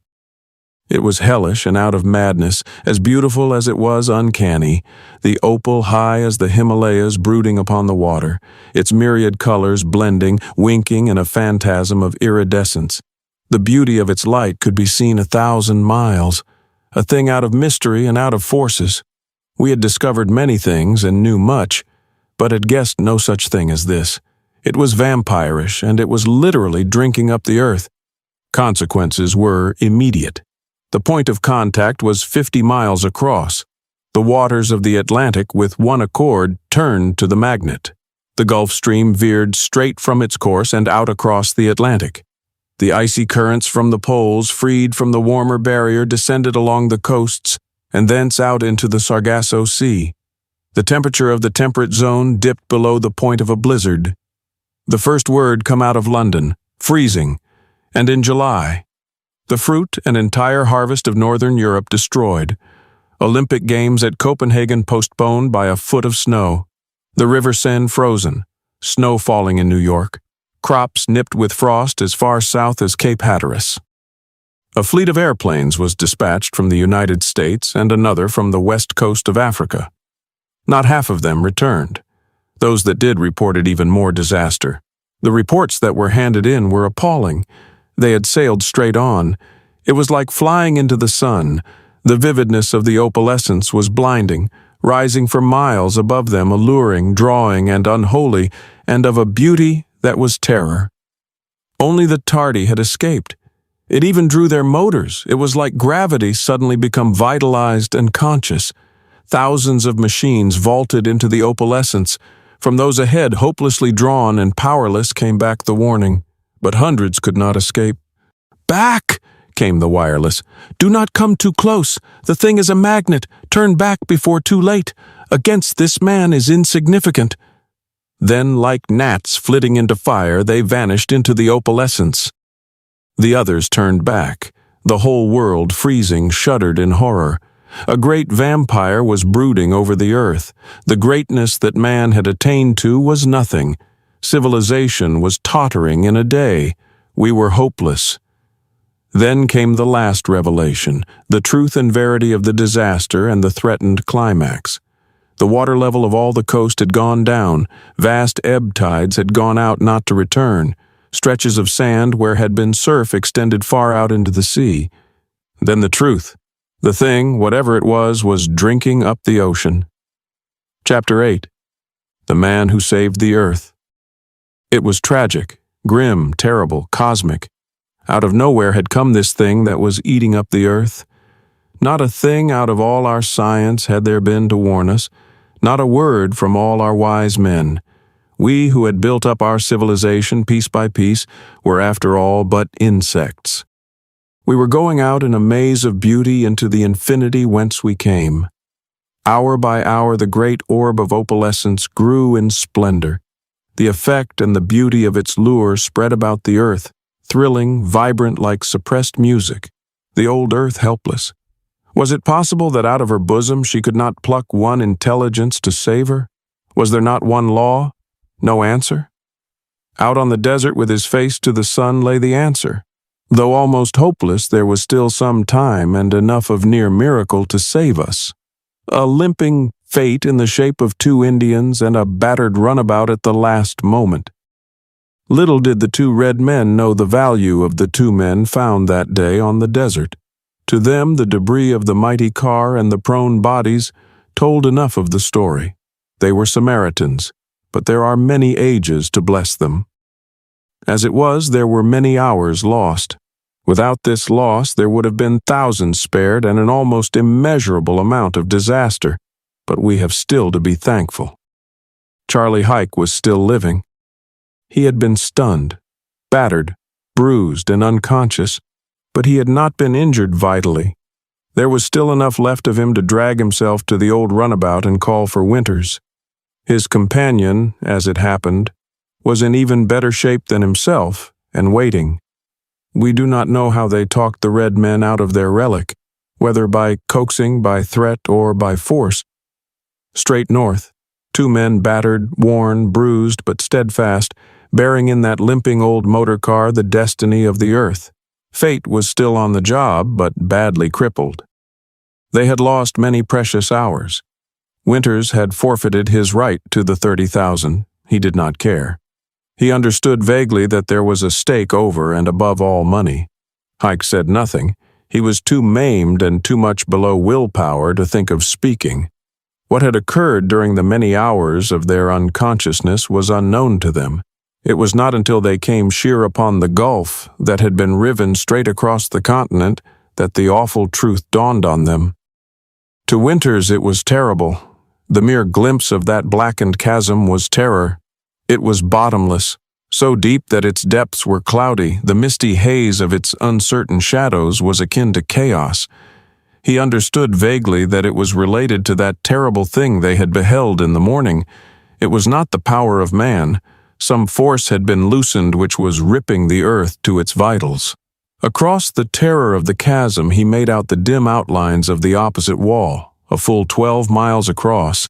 It was hellish and out of madness, as beautiful as it was uncanny, the opal high as the Himalayas brooding upon the water, its myriad colors blending, winking in a phantasm of iridescence. The beauty of its light could be seen 1,000 miles, a thing out of mystery and out of forces. We had discovered many things and knew much, but had guessed no such thing as this. It was vampirish, and it was literally drinking up the earth. Consequences were immediate. The point of contact was 50 miles across. The waters of the Atlantic, with one accord, turned to the magnet. The Gulf Stream veered straight from its course and out across the Atlantic. The icy currents from the poles, freed from the warmer barrier, descended along the coasts and thence out into the Sargasso Sea. The temperature of the temperate zone dipped below the point of a blizzard. The first word come out of London, freezing, and in July. The fruit and entire harvest of Northern Europe destroyed. Olympic Games at Copenhagen postponed by a foot of snow. The River Seine frozen. Snow falling in New York. Crops nipped with frost as far south as Cape Hatteras. A fleet of airplanes was dispatched from the United States and another from the west coast of Africa. Not half of them returned. Those that did reported even more disaster. The reports that were handed in were appalling. They had sailed straight on. It was like flying into the sun. The vividness of the opalescence was blinding, rising for miles above them, alluring, drawing, and unholy, and of a beauty that was terror. Only the tardy had escaped. It even drew their motors. It was like gravity suddenly become vitalized and conscious. Thousands of machines vaulted into the opalescence. From those ahead, hopelessly drawn and powerless, came back the warning. But hundreds could not escape. "Back!" came the wireless. "Do not come too close. The thing is a magnet. Turn back before too late. Against this man is insignificant." Then, like gnats flitting into fire, they vanished into the opalescence. The others turned back. The whole world, freezing, shuddered in horror. A great vampire was brooding over the earth. The greatness that man had attained to was nothing. Civilization was tottering in a day. We were hopeless. Then came the last revelation, the truth and verity of the disaster and the threatened climax. The water level of all the coast had gone down. Vast ebb tides had gone out not to return. Stretches of sand where had been surf extended far out into the sea. Then the truth. The thing, whatever it was drinking up the ocean. Chapter 8. The Man Who Saved the Earth. It was tragic, grim, terrible, cosmic. Out of nowhere had come this thing that was eating up the earth. Not a thing out of all our science had there been to warn us, not a word from all our wise men. We who had built up our civilization piece by piece were after all but insects. We were going out in a maze of beauty into the infinity whence we came. Hour by hour the great orb of opalescence grew in splendor. The effect and the beauty of its lure spread about the earth, thrilling, vibrant like suppressed music, the old earth helpless. Was it possible that out of her bosom she could not pluck one intelligence to save her? Was there not one law? No answer? Out on the desert with his face to the sun lay the answer. Though almost hopeless, there was still some time and enough of near miracle to save us. A limping fate in the shape of 2 Indians and a battered runabout at the last moment. Little did the 2 red men know the value of the 2 men found that day on the desert. To them, the debris of the mighty car and the prone bodies told enough of the story. They were Samaritans, but there are many ages to bless them. As it was, there were many hours lost. Without this loss, there would have been thousands spared and an almost immeasurable amount of disaster. But we have still to be thankful. Charley Huyck was still living. He had been stunned, battered, bruised, and unconscious, but he had not been injured vitally. There was still enough left of him to drag himself to the old runabout and call for Winters. His companion, as it happened, was in even better shape than himself and waiting. We do not know how they talked the red men out of their relic, whether by coaxing, by threat, or by force. Straight north. Two men battered, worn, bruised, but steadfast, bearing in that limping old motor car the destiny of the Earth. Fate was still on the job, but badly crippled. They had lost many precious hours. Winters had forfeited his right to the 30,000. He did not care. He understood vaguely that there was a stake over and above all money. Huyck said nothing. He was too maimed and too much below willpower to think of speaking. What had occurred during the many hours of their unconsciousness was unknown to them. It was not until they came sheer upon the gulf that had been riven straight across the continent that the awful truth dawned on them. To Winters it was terrible. The mere glimpse of that blackened chasm was terror. It was bottomless, so deep that its depths were cloudy. The misty haze of its uncertain shadows was akin to chaos. He understood vaguely that it was related to that terrible thing they had beheld in the morning. It was not the power of man. Some force had been loosened which was ripping the earth to its vitals. Across the terror of the chasm he made out the dim outlines of the opposite wall, a full 12 miles across.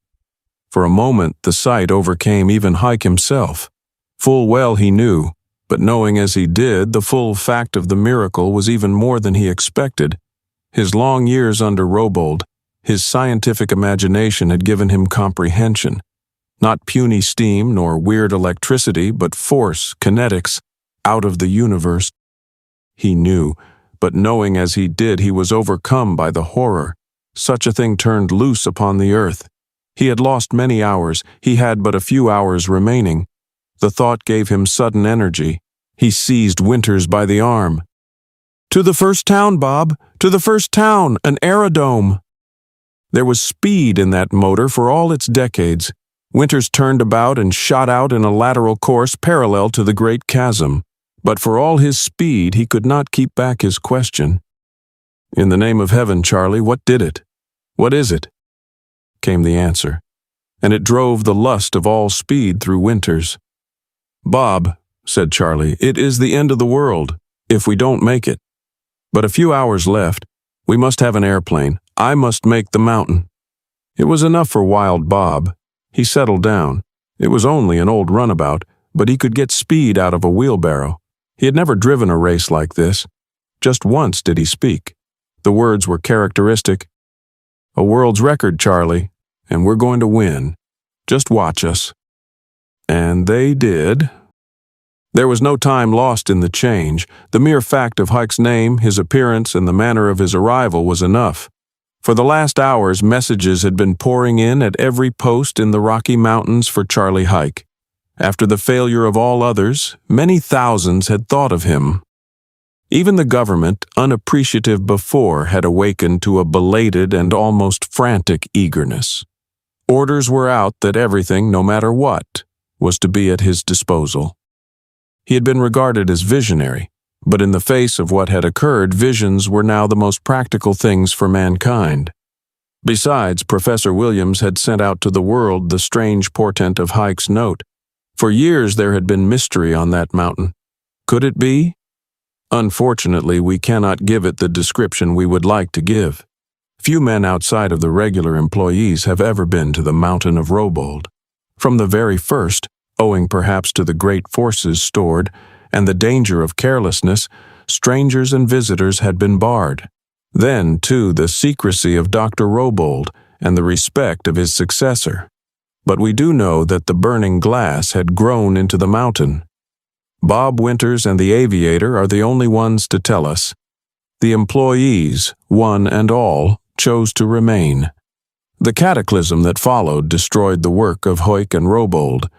For a moment the sight overcame even Huyck himself. Full well he knew, but knowing as he did, the full fact of the miracle was even more than he expected. His long years under Robold, his scientific imagination had given him comprehension. Not puny steam nor weird electricity, but force, kinetics, out of the universe. He knew, but knowing as he did, he was overcome by the horror. Such a thing turned loose upon the earth. He had lost many hours. He had but a few hours remaining. The thought gave him sudden energy. He seized Winters by the arm. "To the first town, Bob! To the first town! An aerodrome!" There was speed in that motor for all its decades. Winters turned about and shot out in a lateral course parallel to the great chasm. But for all his speed, he could not keep back his question. "In the name of heaven, Charley, what did it? What is it?" came the answer, and it drove the lust of all speed through Winters. "Bob," said Charley, "it is the end of the world, if we don't make it. But a few hours left. We must have an airplane. I must make the mountain." It was enough for Wild Bob. He settled down. It was only an old runabout, but he could get speed out of a wheelbarrow. He had never driven a race like this. Just once did he speak. The words were characteristic. "A world's record, Charley, and we're going to win. Just watch us." And they did. There was no time lost in the change. The mere fact of Huyck's name, his appearance, and the manner of his arrival was enough. For the last hours, messages had been pouring in at every post in the Rocky Mountains for Charley Huyck. After the failure of all others, many thousands had thought of him. Even the government, unappreciative before, had awakened to a belated and almost frantic eagerness. Orders were out that everything, no matter what, was to be at his disposal. He had been regarded as visionary, but in the face of what had occurred, visions were now the most practical things for mankind. Besides, Professor Williams had sent out to the world the strange portent of Huyck's note. For years there had been mystery on that mountain. Could it be? Unfortunately, we cannot give it the description we would like to give. Few men outside of the regular employees have ever been to the mountain of Robold. From the very first, owing perhaps to the great forces stored and the danger of carelessness, strangers and visitors had been barred. Then, too, the secrecy of Dr. Robold and the respect of his successor. But we do know that the burning glass had grown into the mountain. Bob Winters and the aviator are the only ones to tell us. The employees, one and all, chose to remain. The cataclysm that followed destroyed the work of Huyck and Robold,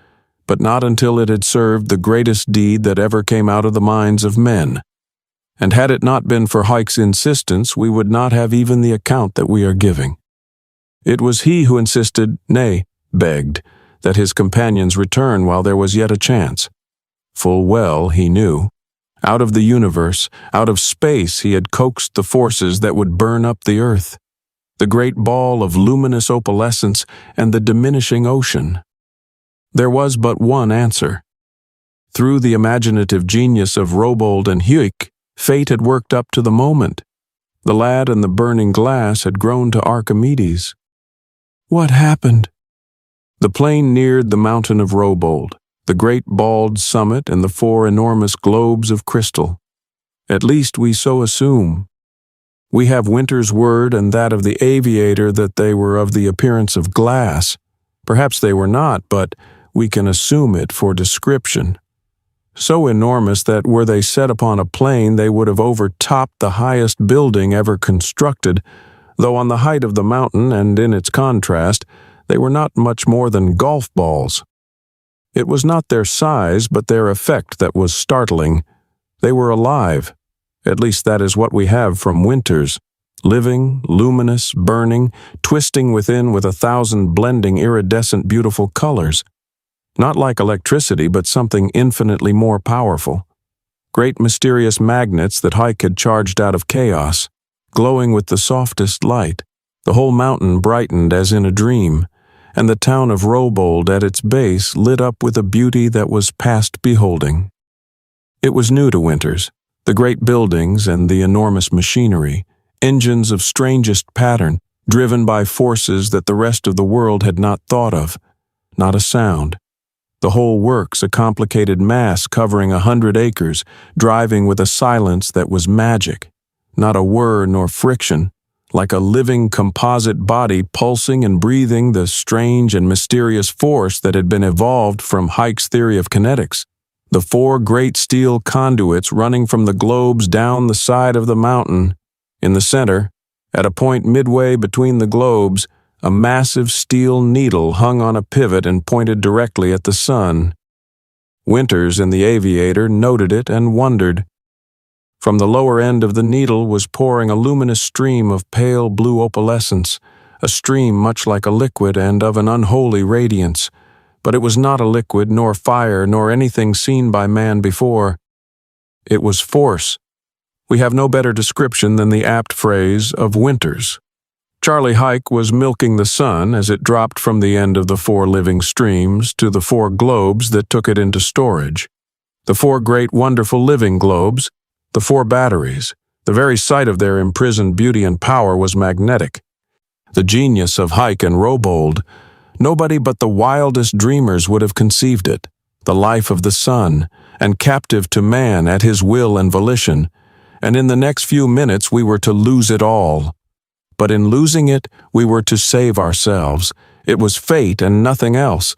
but not until it had served the greatest deed that ever came out of the minds of men. And had it not been for Huyck's insistence, we would not have even the account that we are giving. It was he who insisted, nay, begged, that his companions return while there was yet a chance. Full well he knew. Out of the universe, out of space, he had coaxed the forces that would burn up the earth, the great ball of luminous opalescence and the diminishing ocean. There was but one answer. Through the imaginative genius of Robold and Huyck, fate had worked up to the moment. The lad and the burning glass had grown to Archimedes. "What happened?" The plane neared the mountain of Robold, the great bald summit and the 4 enormous globes of crystal. At least we so assume. We have Winter's word and that of the aviator that they were of the appearance of glass. Perhaps they were not, but we can assume it for description. So enormous that were they set upon a plane they would have overtopped the highest building ever constructed, though on the height of the mountain and in its contrast, they were not much more than golf balls. It was not their size, but their effect that was startling. They were alive. At least that is what we have from Winters. Living, luminous, burning, twisting within with 1,000 blending iridescent beautiful colors. Not like electricity, but something infinitely more powerful. Great mysterious magnets that Huyck had charged out of chaos, glowing with the softest light. The whole mountain brightened as in a dream, and the town of Robold at its base lit up with a beauty that was past beholding. It was new to Winters, the great buildings and the enormous machinery, engines of strangest pattern, driven by forces that the rest of the world had not thought of. Not a sound. The whole works a complicated mass covering 100 acres, driving with a silence that was magic. Not a whir nor friction, like a living composite body pulsing and breathing the strange and mysterious force that had been evolved from Huyck's theory of kinetics. The 4 great steel conduits running from the globes down the side of the mountain. In the center, at a point midway between the globes, a massive steel needle hung on a pivot and pointed directly at the sun. Winters and the aviator noted it and wondered. From the lower end of the needle was pouring a luminous stream of pale blue opalescence, a stream much like a liquid and of an unholy radiance. But it was not a liquid, nor fire, nor anything seen by man before. It was force. We have no better description than the apt phrase of Winters. Charley Huyck was milking the sun as it dropped from the end of the 4 living streams to the 4 globes that took it into storage. The 4 great wonderful living globes, the 4 batteries. The very sight of their imprisoned beauty and power was magnetic. The genius of Huyck and Robold. Nobody but the wildest dreamers would have conceived it. The life of the sun, and captive to man at his will and volition. And in the next few minutes we were to lose it all. But in losing it, we were to save ourselves. It was fate and nothing else.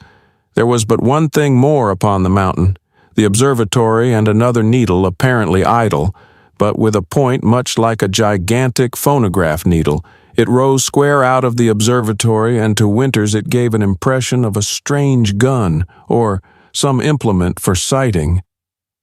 There was but one thing more upon the mountain, the observatory and another needle apparently idle, but with a point much like a gigantic phonograph needle. It rose square out of the observatory, and to Winters it gave an impression of a strange gun, or some implement for sighting.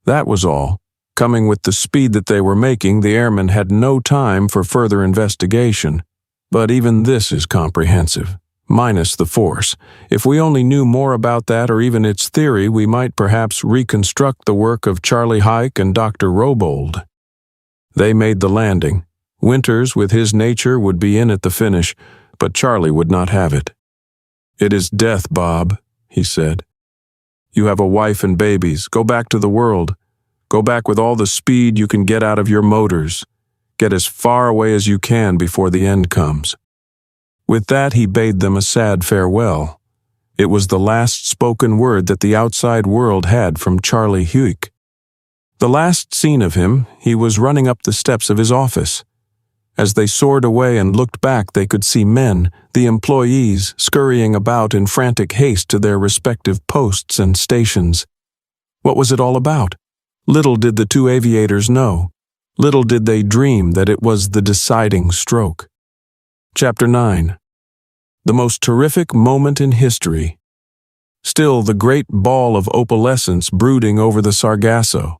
That was all. Coming with the speed that they were making, the airmen had no time for further investigation. But even this is comprehensive, minus the force. If we only knew more about that or even its theory, we might perhaps reconstruct the work of Charley Huyck and Dr. Robold. They made the landing. Winters, with his nature, would be in at the finish, but Charley would not have it. "It is death, Bob," he said. "You have a wife and babies. Go back to the world. Go back with all the speed you can get out of your motors. Get as far away as you can before the end comes." With that he bade them a sad farewell. It was the last spoken word that the outside world had from Charley Huyck. The last seen of him, he was running up the steps of his office. As they soared away and looked back, they could see men, the employees, scurrying about in frantic haste to their respective posts and stations. What was it all about? Little did the 2 aviators know. Little did they dream that it was the deciding stroke. Chapter 9. The most terrific moment in history. Still the great ball of opalescence brooding over the Sargasso.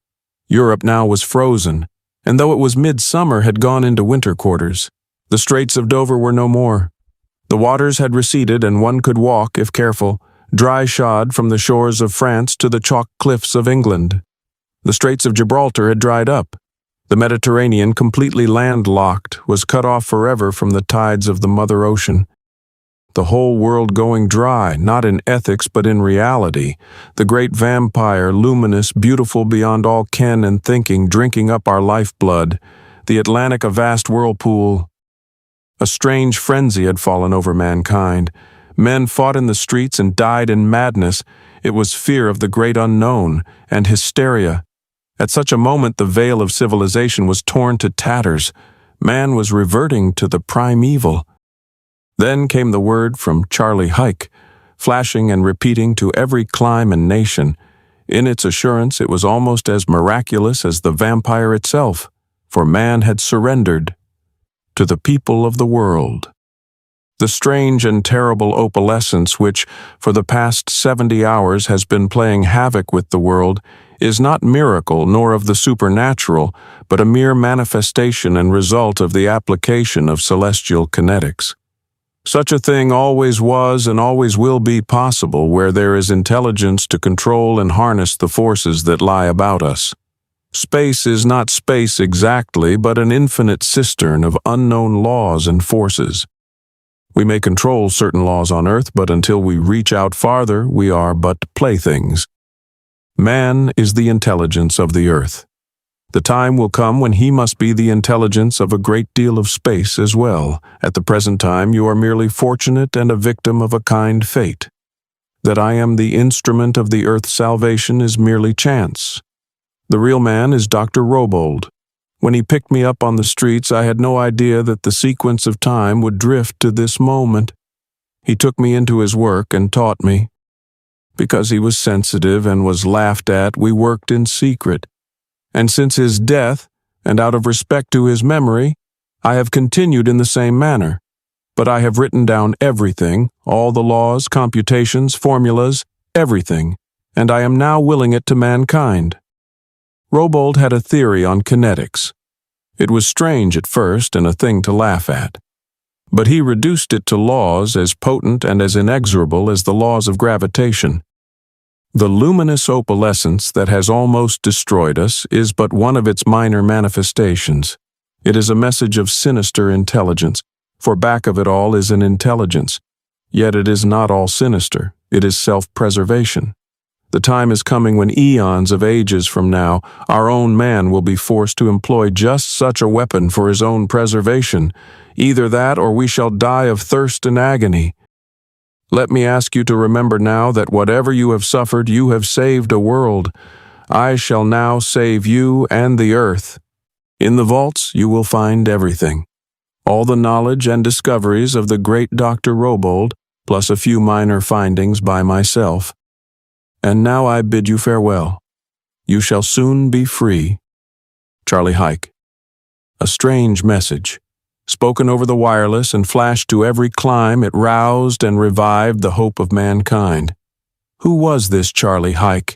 Europe now was frozen, and though it was midsummer, had gone into winter quarters. The Straits of Dover were no more. The waters had receded, and one could walk, if careful, dry-shod from the shores of France to the chalk cliffs of England. The Straits of Gibraltar had dried up. The Mediterranean, completely landlocked, was cut off forever from the tides of the Mother Ocean. The whole world going dry, not in ethics but in reality, the great vampire, luminous, beautiful beyond all ken and thinking, drinking up our lifeblood, the Atlantic a vast whirlpool. A strange frenzy had fallen over mankind. Men fought in the streets and died in madness. It was fear of the great unknown and hysteria. At such a moment, the veil of civilization was torn to tatters. Man was reverting to the primeval. Then came the word from Charley Huyck, flashing and repeating to every clime and nation. In its assurance, it was almost as miraculous as the vampire itself, for man had surrendered to the people of the world. The strange and terrible opalescence which, for the past 70 hours, has been playing havoc with the world, is not miracle nor of the supernatural, but a mere manifestation and result of the application of celestial kinetics. Such a thing always was and always will be possible where there is intelligence to control and harness the forces that lie about us. Space is not space exactly, but an infinite cistern of unknown laws and forces. We may control certain laws on Earth, but until we reach out farther, we are but playthings. Man is the intelligence of the Earth. The time will come when he must be the intelligence of a great deal of space as well. At the present time, you are merely fortunate and a victim of a kind fate. That I am the instrument of the Earth's salvation is merely chance. The real man is Dr. Robold. When he picked me up on the streets, I had no idea that the sequence of time would drift to this moment. He took me into his work and taught me. Because he was sensitive and was laughed at, we worked in secret. And since his death, and out of respect to his memory, I have continued in the same manner. But I have written down everything, all the laws, computations, formulas, everything, and I am now willing it to mankind. Robold had a theory on kinetics. It was strange at first and a thing to laugh at. But he reduced it to laws as potent and as inexorable as the laws of gravitation. The luminous opalescence that has almost destroyed us is but one of its minor manifestations. It is a message of sinister intelligence, for back of it all is an intelligence. Yet it is not all sinister, it is self-preservation. The time is coming when eons of ages from now, our own man will be forced to employ just such a weapon for his own preservation. Either that or we shall die of thirst and agony. Let me ask you to remember now that whatever you have suffered, you have saved a world. I shall now save you and the earth. In the vaults you will find everything. All the knowledge and discoveries of the great Dr. Robold, plus a few minor findings by myself. And now I bid you farewell. You shall soon be free. Charley Huyck. A strange message. Spoken over the wireless and flashed to every clime, it roused and revived the hope of mankind. Who was this Charley Huyck?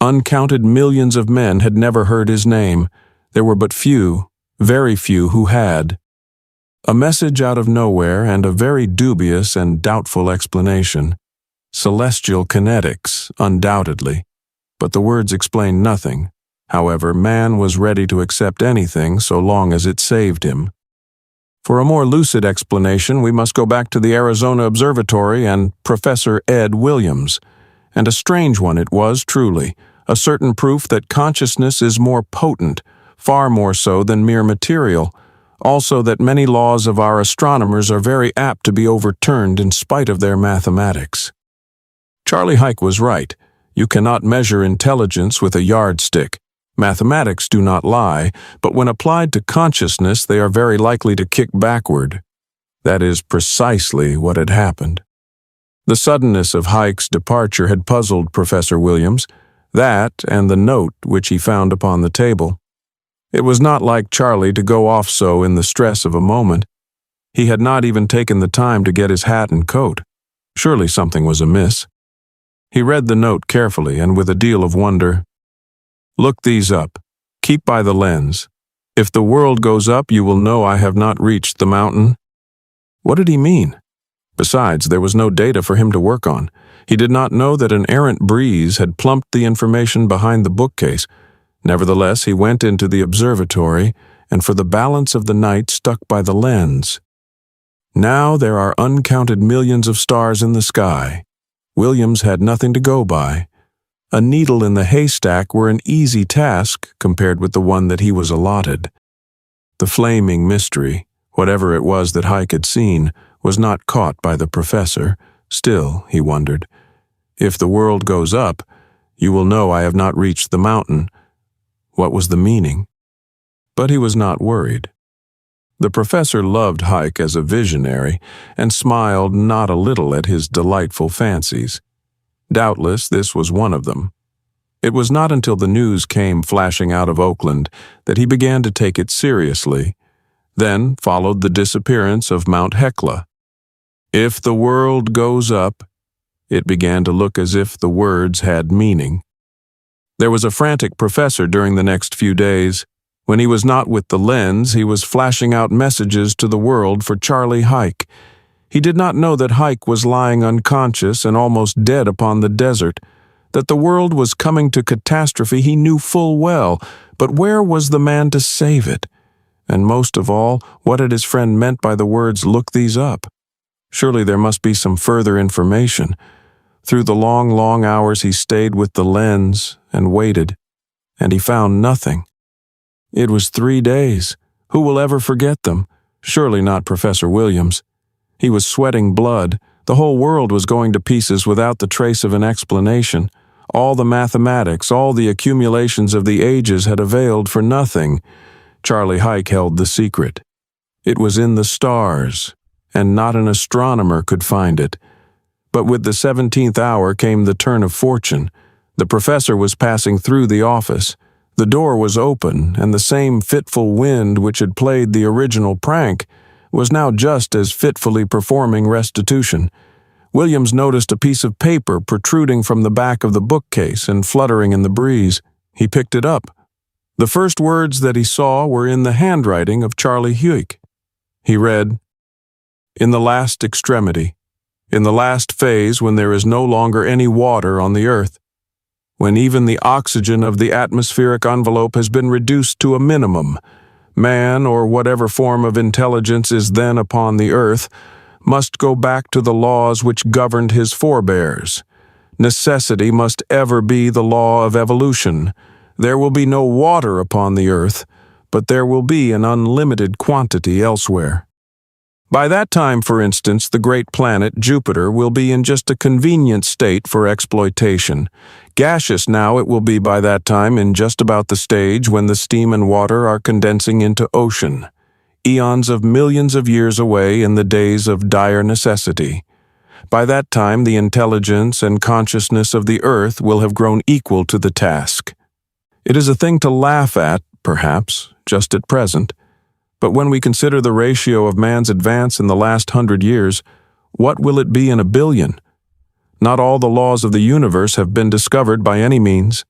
Uncounted millions of men had never heard his name. There were but few, very few, who had. A message out of nowhere and a very dubious and doubtful explanation. Celestial kinetics, undoubtedly. But the words explained nothing. However, man was ready to accept anything so long as it saved him. For a more lucid explanation, we must go back to the Arizona Observatory and Professor Ed Williams. And a strange one it was, truly, a certain proof that consciousness is more potent, far more so than mere material. Also that many laws of our astronomers are very apt to be overturned in spite of their mathematics. Charley Huyck was right. You cannot measure intelligence with a yardstick. Mathematics do not lie, but when applied to consciousness, they are very likely to kick backward. That is precisely what had happened. The suddenness of Huyck's departure had puzzled Professor Williams, that and the note which he found upon the table. It was not like Charley to go off so in the stress of a moment. He had not even taken the time to get his hat and coat. Surely something was amiss. He read the note carefully and with a deal of wonder. Look these up. Keep by the lens. If the world goes up, you will know I have not reached the mountain. What did he mean? Besides, there was no data for him to work on. He did not know that an errant breeze had plumped the information behind the bookcase. Nevertheless, he went into the observatory and for the balance of the night stuck by the lens. Now there are uncounted millions of stars in the sky. Williams had nothing to go by. A needle in the haystack were an easy task compared with the one that he was allotted. The flaming mystery, whatever it was that Huyck had seen, was not caught by the professor, Still, he wondered, if the world goes up, you will know I have not reached the mountain. What was the meaning? But he was not worried. The professor loved Huyck as a visionary and smiled not a little at his delightful fancies. Doubtless this was one of them. It was not until the news came flashing out of Oakland that he began to take it seriously. Then followed the disappearance of Mount Hecla. If the world goes up, it began to look as if the words had meaning. There was a frantic professor during the next few days. When he was not with the lens, he was flashing out messages to the world for Charley Huyck. He did not know that Huyck was lying unconscious and almost dead upon the desert. That the world was coming to catastrophe he knew full well, but where was the man to save it? And most of all, what had his friend meant by the words, "Look these up"? Surely there must be some further information. Through the long, long hours he stayed with the lens and waited, and he found nothing. It was 3 days. Who will ever forget them? Surely not Professor Williams. He was sweating blood. The whole world was going to pieces without the trace of an explanation. All the mathematics, all the accumulations of the ages had availed for nothing. Charley Huyck held the secret. It was in the stars, and not an astronomer could find it. But with the 17th hour came the turn of fortune. The professor was passing through the office. The door was open, and the same fitful wind which had played the original prank was now just as fitfully performing restitution. Williams noticed a piece of paper protruding from the back of the bookcase and fluttering in the breeze. He picked it up. The first words that he saw were in the handwriting of Charley Huyck. He read, "In the last extremity, in the last phase when there is no longer any water on the earth, when even the oxygen of the atmospheric envelope has been reduced to a minimum, man, or whatever form of intelligence is then upon the earth, must go back to the laws which governed his forebears. Necessity must ever be the law of evolution. There will be no water upon the earth, but there will be an unlimited quantity elsewhere. By that time, for instance, the great planet Jupiter will be in just a convenient state for exploitation. Gaseous now it will be by that time in just about the stage when the steam and water are condensing into ocean. Eons of millions of years away in the days of dire necessity. By that time, the intelligence and consciousness of the earth will have grown equal to the task. It is a thing to laugh at, perhaps, just at present. But when we consider the ratio of man's advance in the last 100 years, what will it be in 1,000,000,000? Not all the laws of the universe have been discovered by any means.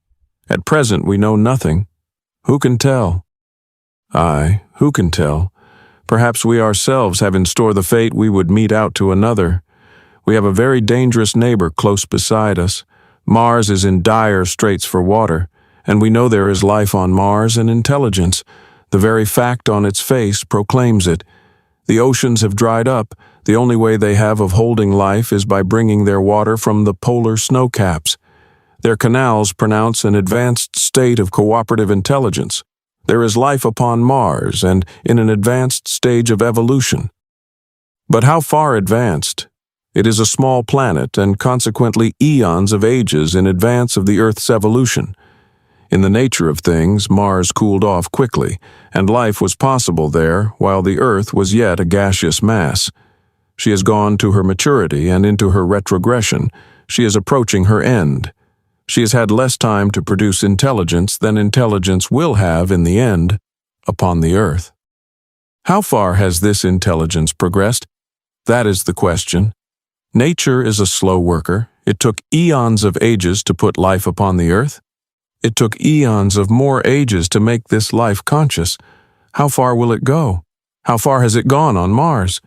At present we know nothing. Who can tell? Aye, who can tell? Perhaps we ourselves have in store the fate we would mete out to another. We have a very dangerous neighbor close beside us. Mars is in dire straits for water, and we know there is life on Mars and intelligence. The very fact on its face proclaims it. The oceans have dried up. The only way they have of holding life is by bringing their water from the polar snow caps. Their canals pronounce an advanced state of cooperative intelligence. There is life upon Mars and in an advanced stage of evolution. But how far advanced? It is a small planet and consequently eons of ages in advance of the Earth's evolution. In the nature of things, Mars cooled off quickly, and life was possible there while the Earth was yet a gaseous mass. She has gone to her maturity and into her retrogression. She is approaching her end. She has had less time to produce intelligence than intelligence will have in the end upon the Earth. How far has this intelligence progressed? That is the question. Nature is a slow worker. It took eons of ages to put life upon the Earth. It took eons of more ages to make this life conscious. How far will it go? How far has it gone on Mars?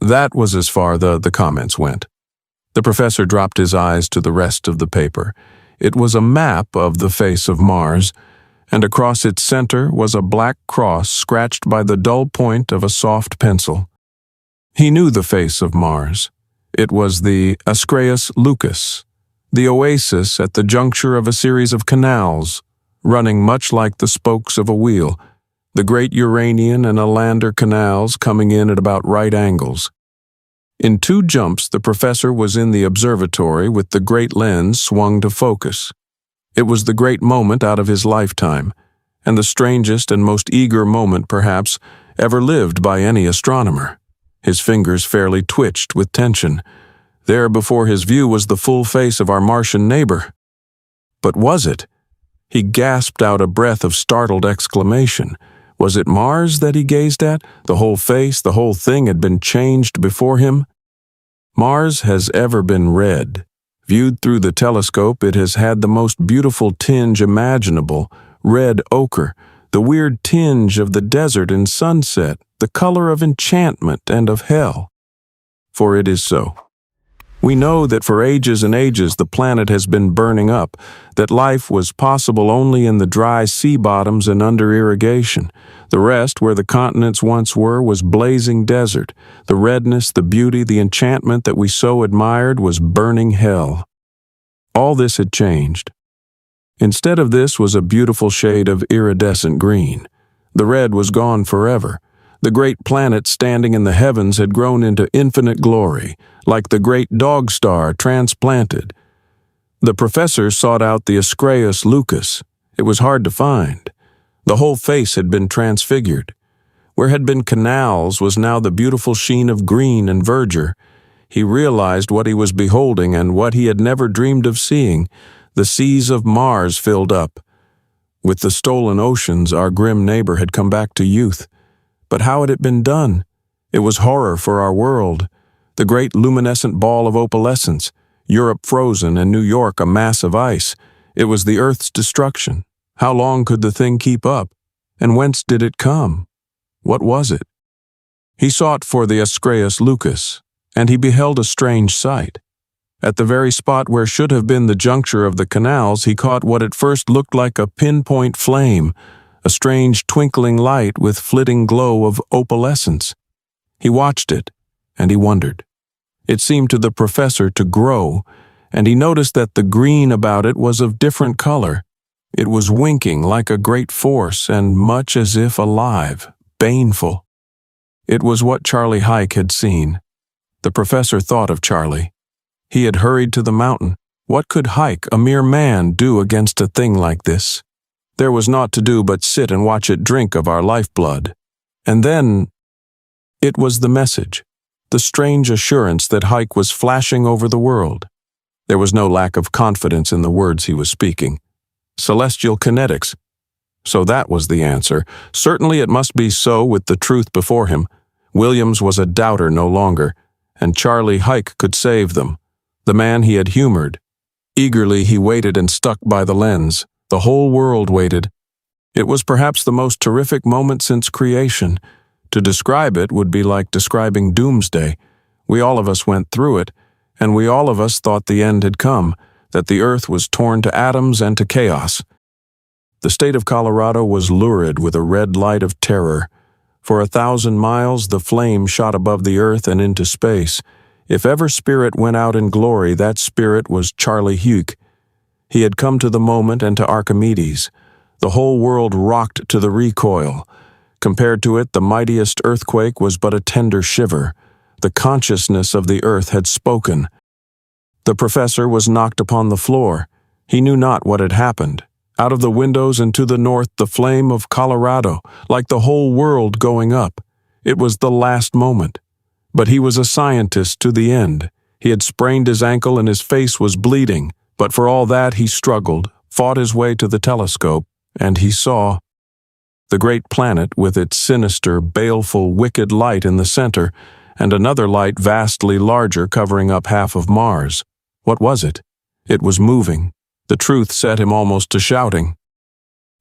That was as far the comments went. The professor dropped his eyes to the rest of the paper. It was a map of the face of Mars, and across its center was a black cross scratched by the dull point of a soft pencil. He knew the face of Mars. It was the Ascraeus Lucas, the oasis at the juncture of a series of canals, running much like the spokes of a wheel, the great Uranian and Alander canals coming in at about right angles. In 2 jumps, the professor was in the observatory with the great lens swung to focus. It was the great moment out of his lifetime, and the strangest and most eager moment, perhaps, ever lived by any astronomer. His fingers fairly twitched with tension. There before his view was the full face of our Martian neighbor. But was it? He gasped out a breath of startled exclamation. Was it Mars that he gazed at? The whole face, the whole thing had been changed before him? Mars has ever been red. Viewed through the telescope, it has had the most beautiful tinge imaginable, red ochre, the weird tinge of the desert in sunset, the color of enchantment and of hell. For it is so. We know that for ages and ages the planet has been burning up, that life was possible only in the dry sea bottoms and under irrigation. The rest, where the continents once were, was blazing desert. The redness, the beauty, the enchantment that we so admired was burning hell. All this had changed. Instead of this was a beautiful shade of iridescent green. The red was gone forever. The great planet standing in the heavens had grown into infinite glory, like the great dog star transplanted. The professor sought out the Ascraeus Lucas. It was hard to find. The whole face had been transfigured. Where had been canals was now the beautiful sheen of green and verdure. He realized what he was beholding and what he had never dreamed of seeing. The seas of Mars filled up. With the stolen oceans, our grim neighbor had come back to youth. But how had it been done? It was horror for our world. The great luminescent ball of opalescence, Europe frozen and New York a mass of ice. It was the Earth's destruction. How long could the thing keep up? And whence did it come? What was it? He sought for the Ascraeus Lucas, and he beheld a strange sight. At the very spot where should have been the juncture of the canals, he caught what at first looked like a pinpoint flame, a strange twinkling light with flitting glow of opalescence. He watched it, and he wondered. It seemed to the professor to grow, and he noticed that the green about it was of different color. It was winking like a great force and much as if alive, baneful. It was what Charley Huyck had seen. The professor thought of Charley. He had hurried to the mountain. What could Huyck, a mere man, do against a thing like this? There was naught to do but sit and watch it drink of our lifeblood. And then, it was the message, the strange assurance that Huyck was flashing over the world. There was no lack of confidence in the words he was speaking. Celestial kinetics. So that was the answer. Certainly it must be so with the truth before him. Williams was a doubter no longer, and Charley Huyck could save them. The man he had humored. Eagerly he waited and stuck by the lens. The whole world waited. It was perhaps the most terrific moment since creation. To describe it would be like describing doomsday. We all of us went through it, and we all of us thought the end had come, that the earth was torn to atoms and to chaos. The state of Colorado was lurid with a red light of terror. For 1,000 miles the flame shot above the earth and into space. If ever spirit went out in glory, that spirit was Charley Huyck. He had come to the moment and to Archimedes. The whole world rocked to the recoil. Compared to it, the mightiest earthquake was but a tender shiver. The consciousness of the earth had spoken. The professor was knocked upon the floor. He knew not what had happened. Out of the windows and to the north the flame of Colorado, like the whole world going up. It was the last moment. But he was a scientist to the end. He had sprained his ankle and his face was bleeding. But for all that he struggled, fought his way to the telescope, and he saw the great planet with its sinister, baleful, wicked light in the center, and another light vastly larger covering up half of Mars. What was it? It was moving. The truth set him almost to shouting.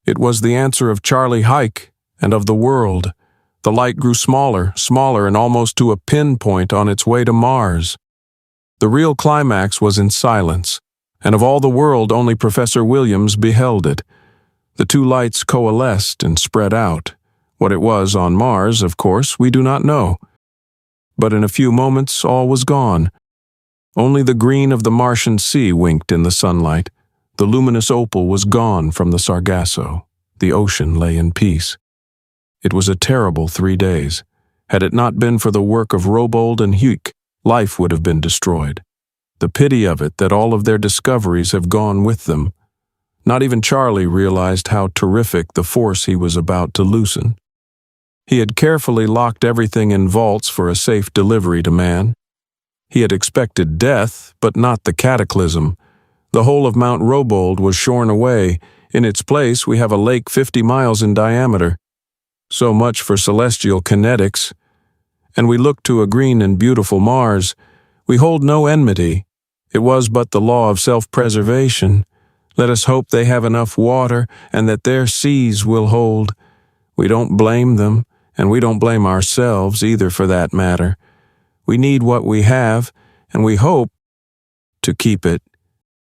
It was the answer of Charley Huyck and of the world. The light grew smaller, smaller, and almost to a pinpoint on its way to Mars. The real climax was in silence, and of all the world only Professor Williams beheld it. The 2 lights coalesced and spread out. What it was on Mars, of course, we do not know. But in a few moments all was gone. Only the green of the Martian sea winked in the sunlight. The luminous opal was gone from the Sargasso. The ocean lay in peace. It was a terrible 3 days. Had it not been for the work of Robold and Huyck, life would have been destroyed. The pity of it that all of their discoveries have gone with them. Not even Charley realized how terrific the force he was about to loosen. He had carefully locked everything in vaults for a safe delivery to man. He had expected death, but not the cataclysm. The whole of Mount Robold was shorn away. In its place, we have a lake 50 miles in diameter. So much for celestial kinetics. And we look to a green and beautiful Mars. We hold no enmity. It was but the law of self-preservation. Let us hope they have enough water and that their seas will hold. We don't blame them, and we don't blame ourselves either for that matter. We need what we have, and we hope to keep it